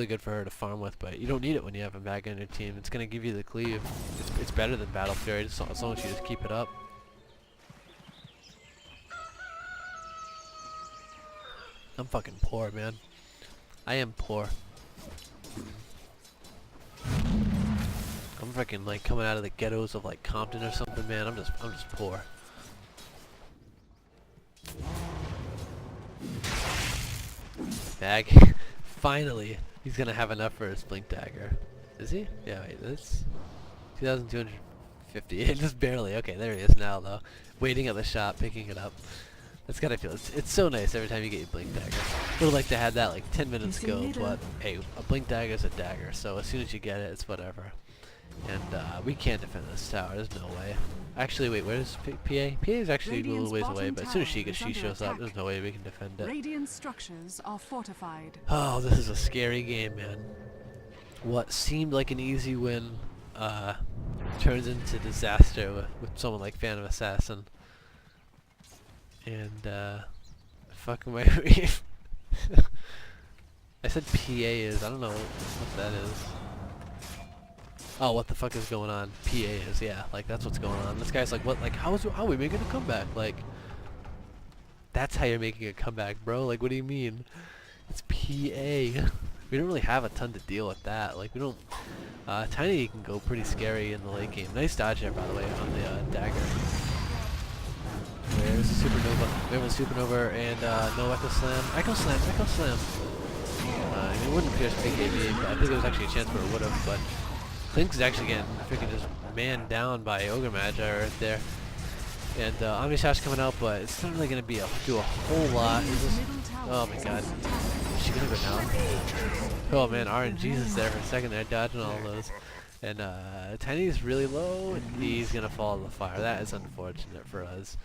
good for her to farm with, but you don't need it when you have a mag on your team. It's gonna give you the cleave. It's better than Battle Fury as long as you just keep it up. I'm fucking poor, man. I am poor. I'm freaking like coming out of the ghettos of like Compton or something, man. I'm just poor. Bag. Finally, he's gonna have enough for his Blink Dagger. Is he? Yeah, wait, that's 2,250. Just barely. Okay, there he is now, though. Waiting at the shop, picking it up. That's gotta feel. It's so nice every time you get your Blink Dagger. Would've liked to have that like 10 minutes ago, but hey, a Blink Dagger is a dagger, so as soon as you get it, it's whatever. And we can't defend this tower. There's no way. Actually, wait, where's PA? PA is actually a little ways away, but as soon as she shows up, there's no way we can defend it. Radiant structures are fortified. Oh, this is a scary game, man. What seemed like an easy win turns into disaster with someone like Phantom Assassin. And fucking my I said PA is. I don't know what that is. Oh, what the fuck is going on? PA is, yeah, like that's what's going on. This guy's like, what? Like, how are we making a comeback? Like, that's how you're making a comeback, bro. Like, what do you mean? It's PA. We don't really have a ton to deal with that. Like, we don't. Tiny can go pretty scary in the late game. Nice dodge there, by the way, on the dagger. There's a supernova. We have a supernova and no Echo Slam. Echo Slam. Echo Slam. I mean, it wouldn't pierce BKB, but I think there was actually a chance where it would have, but. Link's actually getting freaking just manned down by Ogre Magi right there. And Omnisash coming out, but it's not really going to do a whole lot. Oh my god. Is she going to go down? Oh man, RNG's is there for a second there, dodging all those. And Tiny's really low, and he's going to fall in the fire. That is unfortunate for us.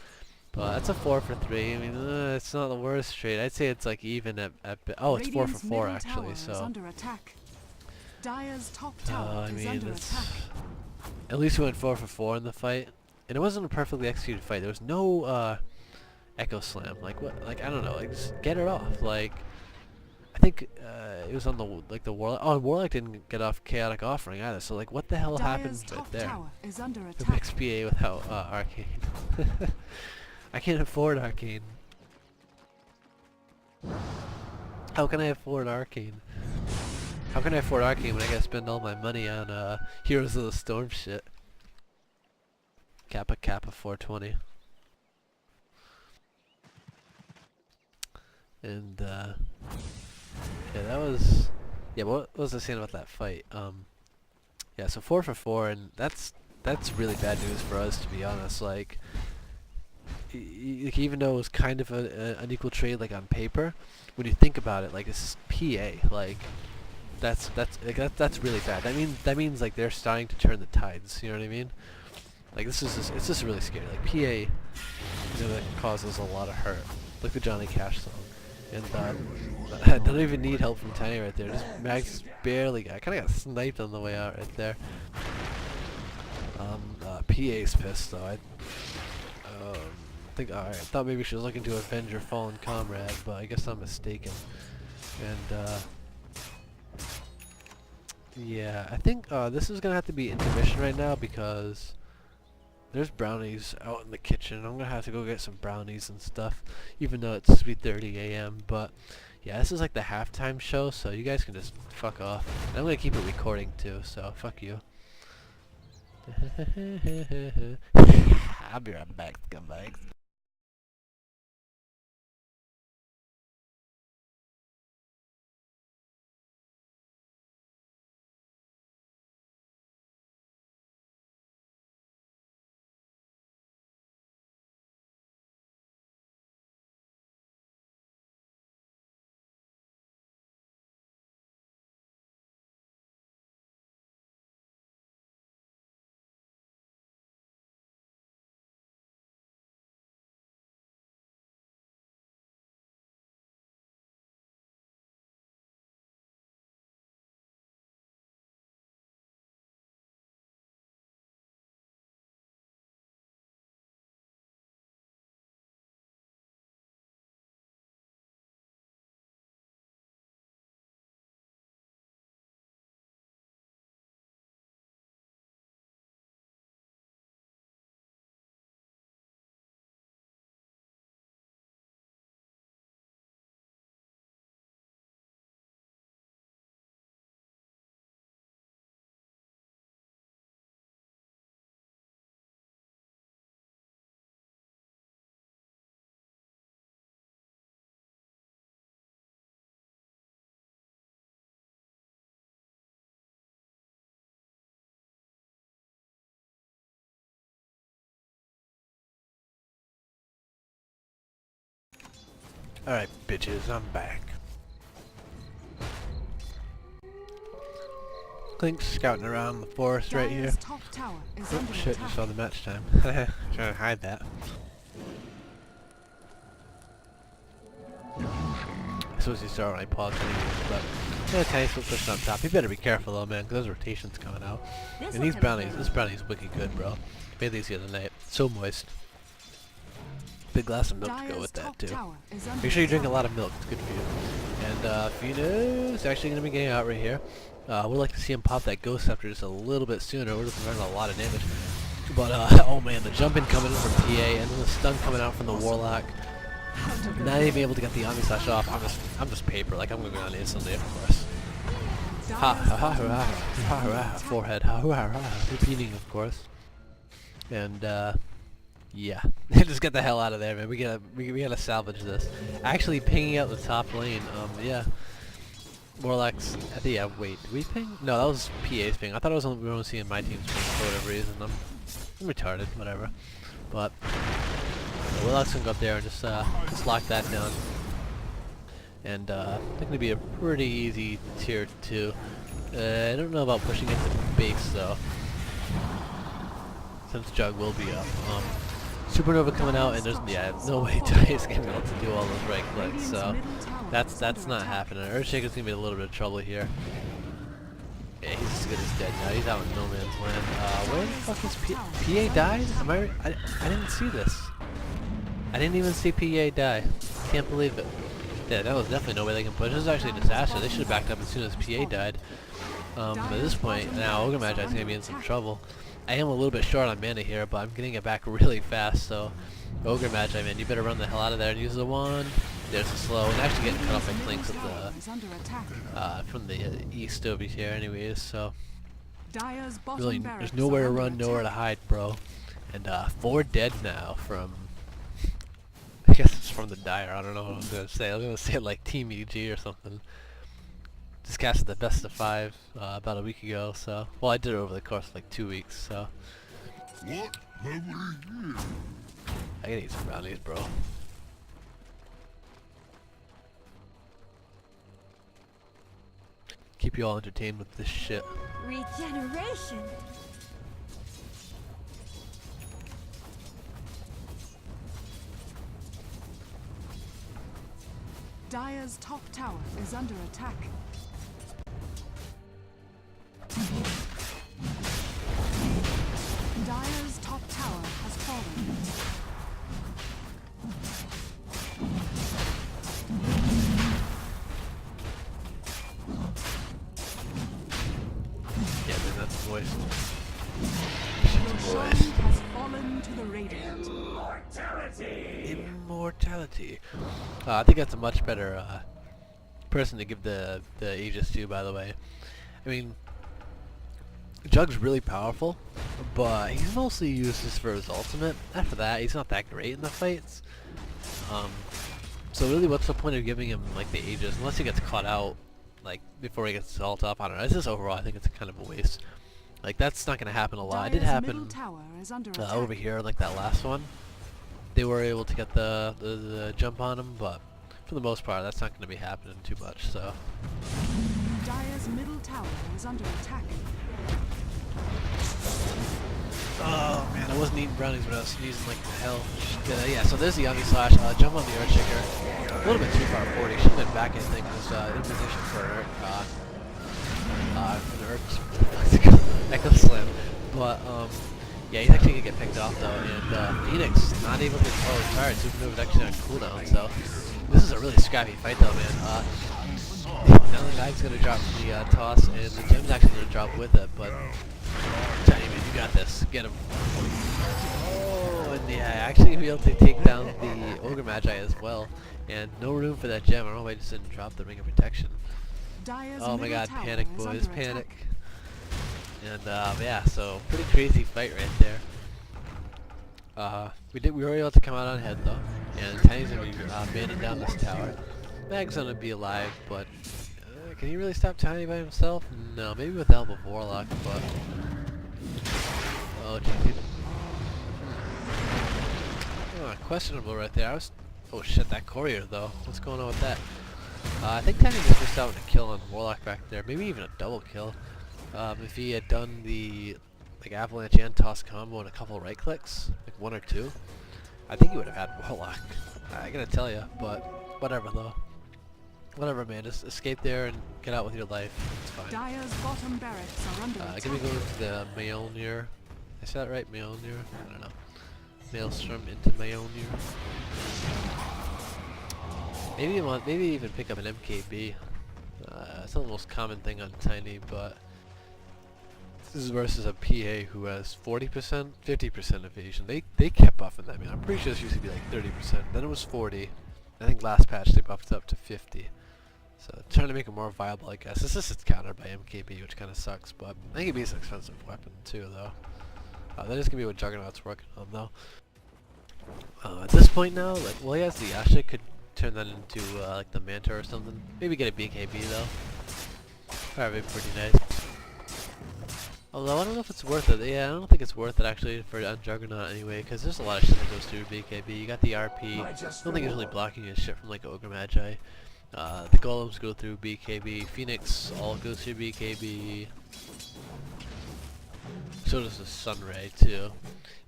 But that's a 4 for 3. I mean, it's not the worst trade. I'd say it's like even at oh, it's 4 for 4 actually, so. Dire's top tower I mean, is under attack. at least we went 4 for 4 in the fight. and it wasn't a perfectly executed fight. There was no Echo Slam. Like what? Like I don't know. Like just get it off. Like I think it was on the Warlock. Oh, Warlock didn't get off Chaotic Offering either. So like what the hell happened right there? Tower is under From attack. XPA without Arcane. I can't afford Arcane. How can I afford Arcane? How can I afford Arcane when I gotta spend all my money on Heroes of the Storm shit? Kappa 420. And yeah, that was what was I saying about that fight? Yeah, so 4 for 4, and that's really bad news for us, to be honest. Like even though it was kind of an equal trade, like on paper, when you think about it, like this is PA, like that's really bad. That means like they're starting to turn the tides. You know what I mean? Like it's just really scary. Like PA, you know, that causes a lot of hurt, like the Johnny Cash song. And I don't even need help from Tiny right there. Just Max barely got, kind of got sniped on the way out right there. PA's pissed though. I thought maybe she was looking to avenge her fallen comrade, but I guess I'm mistaken. And yeah, I think this is gonna have to be intermission right now because there's brownies out in the kitchen. I'm gonna have to go get some brownies and stuff, even though it's 3:30 a.m. But yeah, this is like the halftime show, so you guys can just fuck off. And I'm gonna keep it recording too, so fuck you. I'll be right back, scumbags. Alright, bitches, I'm back. Clink's scouting around the forest right here. Top tower is Oh under shit, attack. just saw the match time. Trying to hide that. I suppose you saw when I paused anyways, but yeah, Tiny's pushing up top. You better be careful though, man, because those rotations coming out. And these brownies, this brownie's wicked good, bro. Made these the other night. So moist. Big glass of milk to go with that too. Make sure you drink a lot of milk, it's good for you. And Fino's actually going to be getting out right here. We'd like to see him pop that Ghost Scepter just a little bit sooner. We're just running a lot of damage. But oh man, the jump in coming in from PA and then the stun coming out from the Warlock. Not even able to get the Omni Slash off. I'm just paper, like I'm going to go on instantly, of course. Ha ha ha ha ha ha, forehead, ha ha ha, repeating of course. And yeah, just get the hell out of there, man. We gotta salvage this. Actually, pinging out the top lane. Yeah. Warlock's. Yeah. Wait, did we ping? No, that was PA's ping. I thought it was we were only seeing my team's ping for whatever reason. I'm retarded. Whatever. But Warlock's gonna go up there and just lock that down. And I think it'll be a pretty easy tier 2. I don't know about pushing into base though, since Jug will be up. Supernova coming out, and there's no way Dice's gonna be able to do all those right clicks, so that's not happening. Earthshaker's gonna be a little bit of trouble here. Yeah, he's as good as dead now. He's out in no man's land. Where the fuck is PA died? Am I didn't see this. I didn't even see PA die. Can't believe it. Yeah, that was definitely no way they can push. This is actually a disaster. They should have backed up as soon as PA died. But at this point, now Ogre Magi is going to be in some trouble. I am a little bit short on mana here, but I'm getting it back really fast, so Ogre Magi, man, you better run the hell out of there and use the wand. There's the slow, and actually getting cut off by Clinks at the, from the east over here anyways, so really, there's nowhere to run, nowhere to hide, bro. And 4 dead now from, I guess it's from the Dire, I don't know what I was going to say. I was going to say like Team EG or something. Just casted the best of 5 about a week ago, so, well, I did it over the course of like 2 weeks, so. What? I gotta eat some brownies, bro. Keep you all entertained with this shit. Regeneration. Dire's top tower is under attack. Dire's top tower has fallen. Yeah, man, that's the voice. Your shrine has fallen to the radiant. Immortality. I think that's a much better person to give the Aegis to, by the way. I mean, Jug's really powerful, but he's mostly used just for his ultimate. After that, he's not that great in the fights. So really, what's the point of giving him like the Aegis unless he gets caught out, like before he gets ult up? I don't know. It's just overall, I think it's kind of a waste. Like that's not gonna happen a lot. It did happen over here, like that last one. They were able to get the jump on him, but for the most part, that's not gonna be happening too much. So. Dire's middle tower is under attack. Oh man, I wasn't eating brownies, but I was sneezing like hell. Yeah, so there's the Yagi slash. Jump on the Earthshaker. A little bit too far forward. He should have been back, I think. Was in position for an Earth Echo Slam. But yeah, he's actually gonna get picked off though, and Phoenix not able to control his card. Supernova actually on cooldown. So this is a really scrappy fight though, man. Now the guy's gonna drop the toss, and the gem's actually gonna drop with it, but. Tiny man, you got this. Get him. Oh, and yeah, actually gonna be able to take down the Ogre Magi as well. And no room for that gem. I don't know why I just didn't drop the Ring of Protection. Oh my god, panic boys, panic. And yeah, so pretty crazy fight right there. We were able to come out on head though. And Tiny's gonna be banding down this tower. Mag's gonna be alive, but can he really stop Tiny by himself? No, maybe with Elbow Warlock, but oh, geez. Oh, questionable right there. Oh shit, that courier though. What's going on with that? I think Tiny just missed out on a kill on Warlock back there. Maybe even a double kill. If he had done the like avalanche and toss combo and a couple right clicks, like 1 or 2, I think he would have had Warlock. I gotta tell you, but whatever though. Whatever, man. Just escape there and get out with your life. It's fine. Dire's bottom barracks are under attack. Gonna go into the Mjolnir. I said that right? Mjolnir? I don't know. Maelstrom into Mjolnir. Maybe even pick up an MKB. It's not the most common thing on Tiny, but this is versus a PA who has 40%, 50% evasion. They kept buffing that. I mean, I'm pretty sure this used to be like 30%. Then it was 40. I think last patch they buffed it up to 50. So trying to make it more viable, I guess. This is countered by MKB, which kind of sucks, but MKB is an expensive weapon too, though. That is gonna be what Juggernaut's working on, though. At this point now, like, well, he has the Asha, could turn that into like the Manta or something. Maybe get a BKB though. Probably pretty nice. Although I don't know if it's worth it. Yeah, I don't think it's worth it actually for on Juggernaut anyway, because there's a lot of shit that goes through BKB. You got the RP. I don't think it's really blocking his shit from like Ogre Magi. The golems go through BKB. Phoenix all goes through BKB. So does the Sunray too.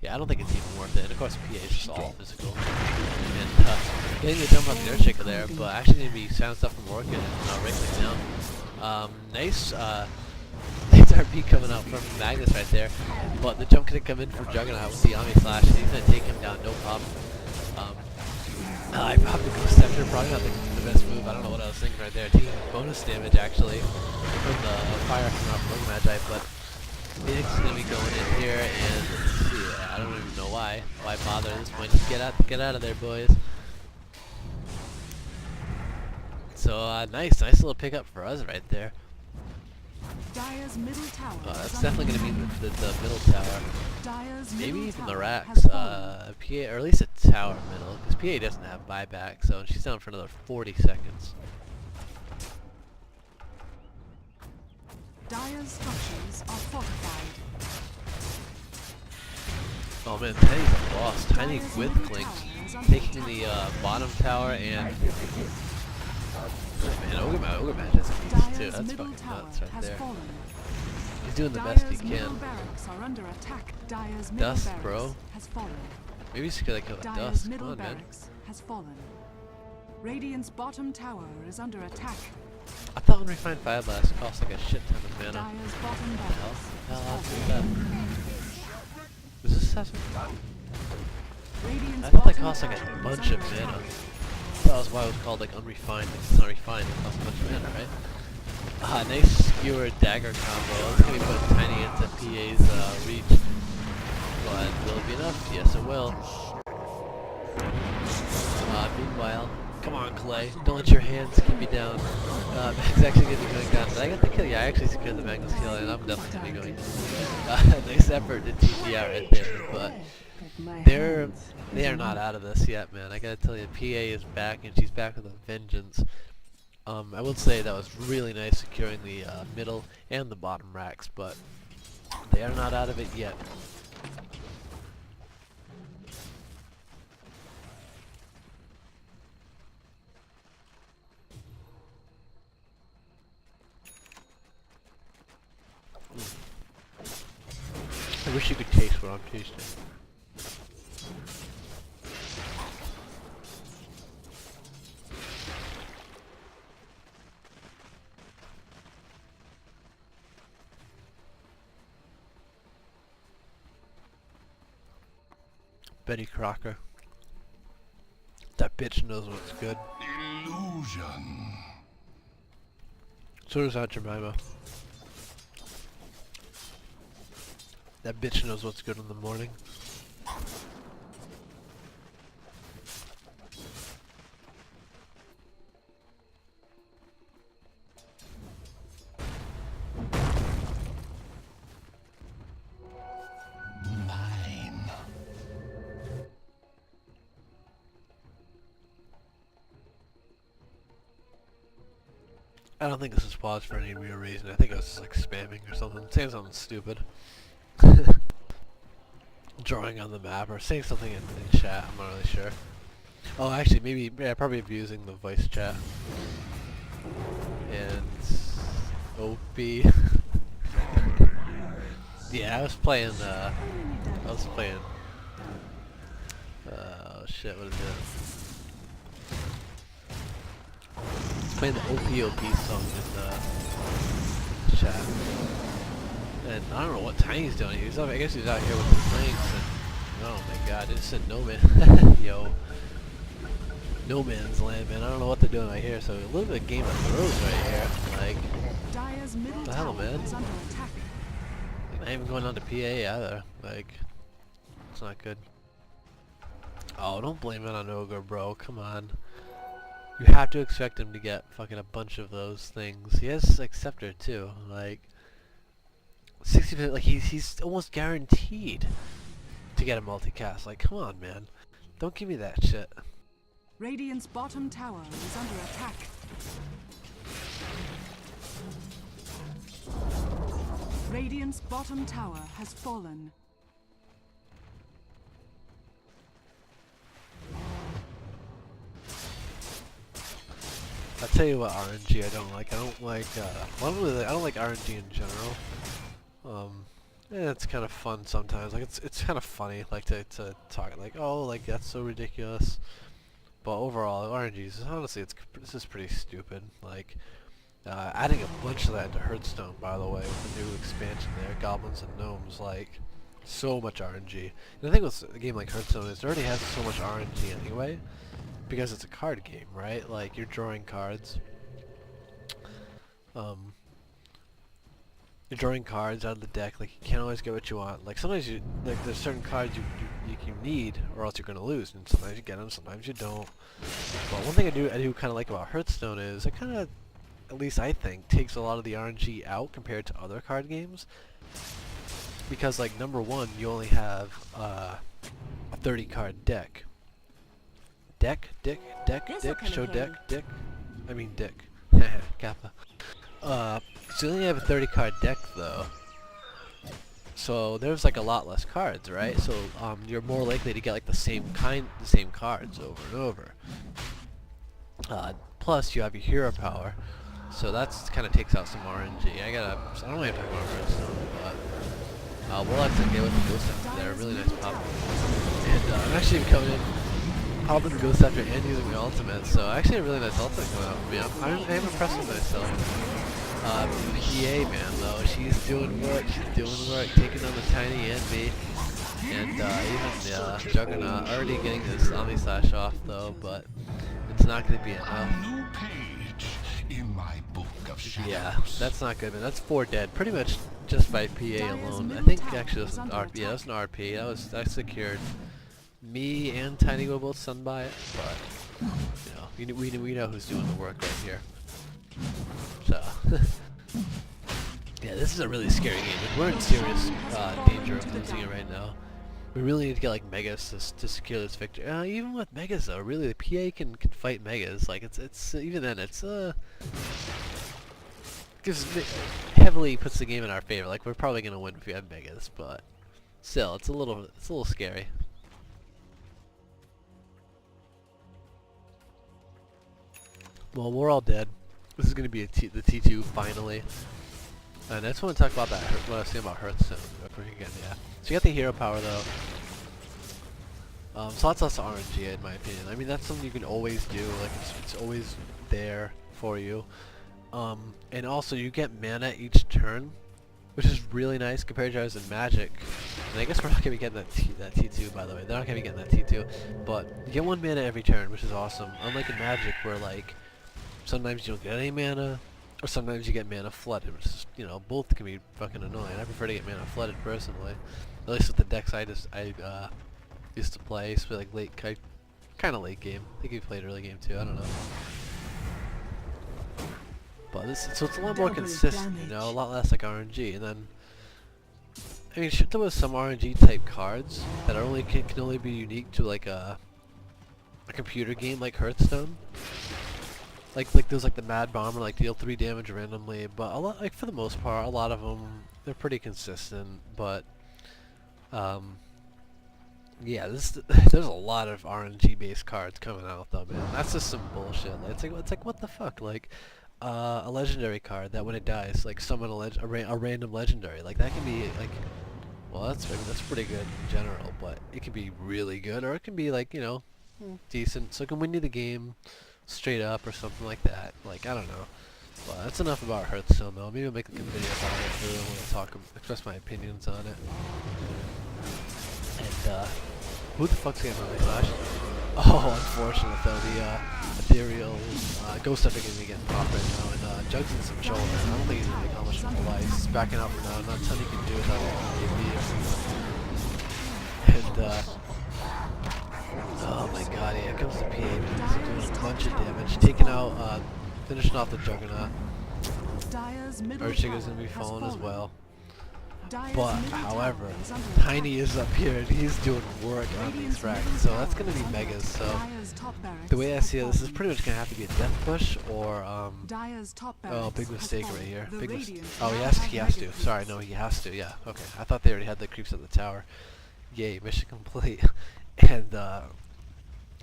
Yeah, I don't think it's even worth it. And of course, PA is just all physical. And getting the jump on the Earthshaker there, but actually gonna be sound stuff from working and right click down. Nice Nice RP coming out from Magnus right there. But the jump couldn't come in from Juggernaut with the Omni Slash. He's going to take him down, no problem. I popped the Ghost Scepter, probably not the best move. I don't know what I was thinking right there. Taking bonus damage actually from the fire coming off from Magi, but Phoenix is going to be going in here, and let's see, I don't even know why. Why bother at this point? Just get out of there, boys. So nice little pickup for us right there. Dire's middle tower. That's definitely going to be the middle tower. Dire's Maybe middle even the tower racks, has fallen. PA, or at least a tower middle, because PA doesn't have buyback, so she's down for another 40 seconds. Dire's structures are fortified. Oh man, Tiny's lost. Tiny with Clink, taking the bottom tower, and man, Ogre Match is a beast too. Dire's That's middle fucking tower nuts right has there. fallen. He's doing the best he Dire's middle can. barracks are under attack. Dire's middle Dust, barracks bro. has fallen. Maybe he's gonna kill the Dire's Dust. Come middle on, man. barracks has fallen. Radiant's bottom tower is under attack. I thought Unrefined Fire Blast cost like a shit ton of mana. Dire's bottom Hell, barracks hell, has what's fallen. that? Was this 7? Radiant's I thought that bottom cost like tower a is bunch of under mana. attack. That was why it was called like Unrefined. It's not refined, it costs a bunch of mana, right? Nice skewer dagger combo. It's gonna be putting Tiny into PA's reach. But will it be enough? Yes, it will. Meanwhile, come on, Clay. Don't let your hands keep you down. It's actually going to be going down. Did I get the kill? Yeah, I actually secured the Magnus kill, and I'm definitely going to be going. Nice effort to TG out right there, but they are not out of this yet, man. I gotta tell you, PA is back, and she's back with a vengeance. I would say that was really nice securing the middle and the bottom racks, but they are not out of it yet. I wish you could taste what I'm tasting. Betty Crocker. That bitch knows what's good. Illusion. So does Aunt Jemima. That bitch knows what's good in the morning. Mine. I don't think this is paused for any real reason. I think it was just like spamming or something. Saying something stupid. Drawing on the map or saying something in chat. I'm not really sure. Oh, actually, maybe, yeah, probably abusing the voice chat. And OP. Yeah, I was playing, oh shit, what is it? I was playing the OPOP song in the chat. And I don't know what Tiny's doing. I guess he's out here with the flanks, and oh my god, it just said no man. Yo. No man's land, man. I don't know what they're doing right here, so a little bit of Game of Thrones right here. Like, Dire's middle what the hell, tower man? is under attack. Not even going on to PA either. Like, it's not good. Oh, don't blame it on Ogre, bro. Come on. You have to expect him to get fucking a bunch of those things. He has, like, Scepter, too. Like, 60%, like, he's almost guaranteed to get a multicast. Like, come on, man. Don't give me that shit. Radiant's bottom tower is under attack. Radiant's bottom tower has fallen. I'll tell you what RNG I don't like. I don't like, I don't like RNG in general. Yeah, it's kind of fun sometimes. Like, it's kind of funny, like, to talk, like, oh, like, that's so ridiculous. But overall, RNG is, honestly, this is pretty stupid. Like, Adding a bunch of that to Hearthstone, by the way, with the new expansion there, Goblins and Gnomes, like, so much RNG. And the thing with a game like Hearthstone is it already has so much RNG anyway, because it's a card game, right? Like, you're drawing cards. You're drawing cards out of the deck, like, you can't always get what you want. Like, sometimes like, there's certain cards you need, or else you're gonna lose, and sometimes you get them, sometimes you don't. But one thing I do kind of like about Hearthstone is it kind of, at least I think, takes a lot of the RNG out compared to other card games. Because, like, number one, you only have a 30 card deck. Dick, show deck, dick. I mean dick. Kappa. So you only have a 30 card deck though. So there's like a lot less cards, right? So you're more likely to get like the same cards over and over. Plus you have your hero power. So that's kind of takes out some RNG. I don't know if I talk about Hearthstone, but we'll have to get with the Ghost After there. Really nice pop. And I'm actually coming in, popping the Ghost After and using the ultimate. So actually a really nice ultimate coming out for me. I'm impressed with myself. PA man though, she's doing work, taking on the Tiny and me. And even Juggernaut already getting his Omni Slash off though, but it's not going to be enough. New page in my book of shadows. Yeah, that's not good, man. That's 4 dead, pretty much just by PA alone. I think actually it was an RP. Yeah, that was an RP. That secured. Me and Tiny were both stunned by it, but you know, we know who's doing the work right here. So yeah, this is a really scary game. Like, we're in serious danger of losing it right now. We really need to get like Megas to secure this victory. Even with Megas though, really the PA can fight Megas. Like it's even then it's heavily puts the game in our favor. Like we're probably gonna win if we have Megas, but still it's a little scary. Well, we're all dead. This is gonna be the T2 finally. And I just want to talk about that, what I was saying about Hearthstone again, yeah. So you got the hero power though. So lots less RNG in my opinion. I mean that's something you can always do, like it's always there for you. And also you get mana each turn, which is really nice compared to ours in Magic. And I guess we're not going to be getting that T2 by the way, they're not going to be getting that T2. But you get 1 mana every turn, which is awesome. Unlike in Magic where like, sometimes you don't get any mana, or sometimes you get mana flooded, which is, both can be fucking annoying. I prefer to get mana flooded personally, at least with the decks I used to play. So like late, kind of late game. I think we played early game too. I don't know. But so it's a lot more consistent, a lot less like RNG. And then, I mean, there was some RNG type cards that can only be unique to like a computer game like Hearthstone. Like there's like the Mad Bomber, like deal 3 damage randomly, but a lot, like for the most part, a lot of them they're pretty consistent. But yeah, there's a lot of RNG based cards coming out though, man. That's just some bullshit. It's like what the fuck, like a legendary card that when it dies, like summon a random legendary, like that can be like, well that's pretty good in general, but it can be really good or it can be like decent, so it can win you the game straight up or something like that. Like, I don't know. Well, that's enough about Hearthstone though. Maybe I'll make a video about it if I really want to express my opinions on it. And, who the fuck's getting on my Flash? Oh, unfortunate though, the ethereal Ghost After gonna be getting popped right now, and Jugs in some trouble, man. I don't think he's gonna make how much from the life. He's backing out for now, not a ton he can do without an AV. And, oh my god, yeah, here comes the PA, man. He's doing a bunch of damage, taking out, finishing off the Juggernaut. Earthshaker's gonna be falling as well. But, however, Tiny is up here and he's doing work on these racks, so that's gonna be Megas. So, the way I see it, this is pretty much gonna have to be a death push or, oh, big mistake right here. Oh, he has to. Sorry, no, he has to, yeah, okay. I thought they already had the creeps at the tower. Yay, mission complete. And,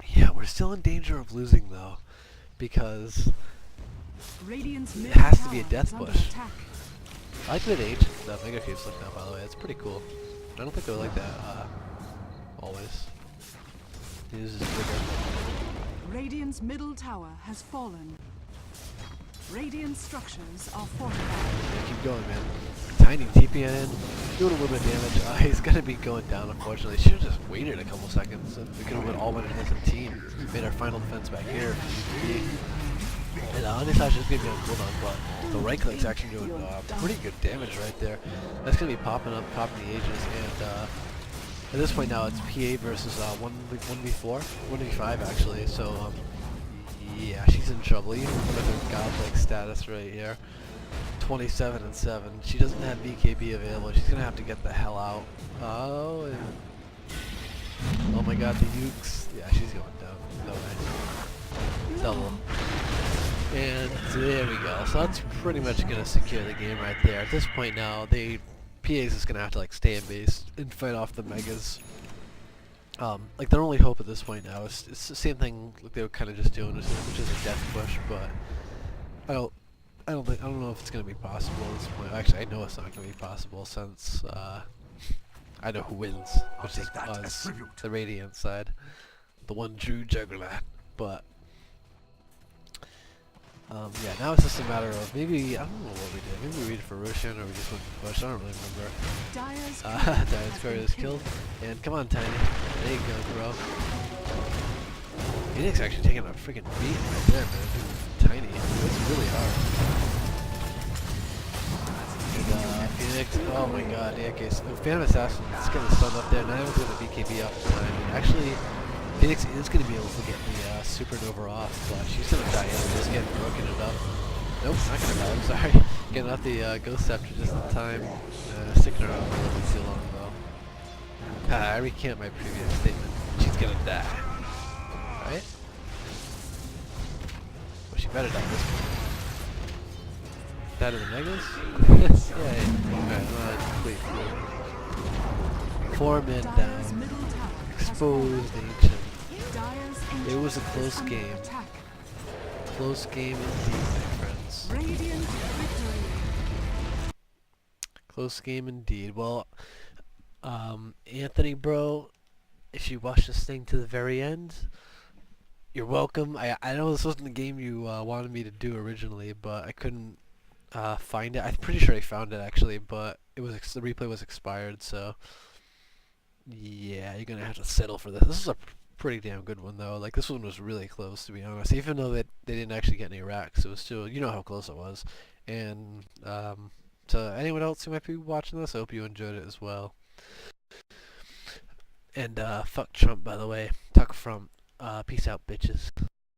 yeah, we're still in danger of losing though, because it has to be a death push. I like the age that Mega Creeps look now, by the way. It's pretty cool. I don't think they're like that always. This is bigger. Radiant's middle tower has fallen. Radiant structures are fortified. Yeah, keep going, man. Tiny TPN in, doing a little bit of damage. He's gonna be going down, unfortunately. Should have just waited a couple seconds, and we could have all went in as a team. Made our final defense back here. And Anisage is gonna be on cooldown, but the right click's actually doing pretty good damage right there. That's gonna be popping the ages, and at this point now it's PA versus 1v4, 1v5 actually. So yeah, she's in trouble even with her godlike status right here. 27 and 7. She doesn't have BKB available. She's gonna have to get the hell out. Oh, and oh my God, the Ukes. Yeah, she's going down. No way. Double. And there we go. So that's pretty much gonna secure the game right there. At this point now, PA's just gonna have to like stay in base and fight off the megas. Like their only hope at this point now is it's the same thing like they were kind of just doing, which is a death push. But I don't know if it's gonna be possible at this point. Actually, I know it's not gonna be possible since I know who wins, which is us, the Radiant side, the One True Juggernaut. But yeah, now it's just a matter of maybe, I don't know what we did. Maybe we waited for Roshan or we just went to push. I don't really remember. Dire's courier is killed. And come on, Tiny. There you go, bro. Phoenix actually taking a freaking beat right there, man. Dude, Tiny. It's really hard. And Phoenix, oh my God. Yeah, okay, so Phantom Assassin is getting stunned up there. Now he's got the BKB up in time. And actually, Phoenix is going to be able to get the Supernova off, but she's going to die anyway, just getting broken it up. Nope, not going to die, I'm sorry. Getting out the Ghost Scepter just in time. Sticking around for a little bit too long, though. I recant my previous statement. She's going to die. Right? Well, she better die this point. Die to the Megas? Yay. Alright, complete. 4 men down. Exposed Ancient. It was a close game. Close game indeed, my friends. Radiant victory. Close game indeed. Well, Anthony, bro, if you watched this thing to the very end, you're welcome. I know this wasn't the game you wanted me to do originally, but I couldn't find it. I'm pretty sure I found it actually, but it was the replay was expired, so yeah, you're gonna have to settle for this. This is a pretty damn good one though. Like this one was really close, to be honest. Even though they didn't actually get any racks, it was still, you know how close it was. And to anyone else who might be watching this, I hope you enjoyed it as well. And fuck Trump, by the way. Tuck from. Peace out, bitches.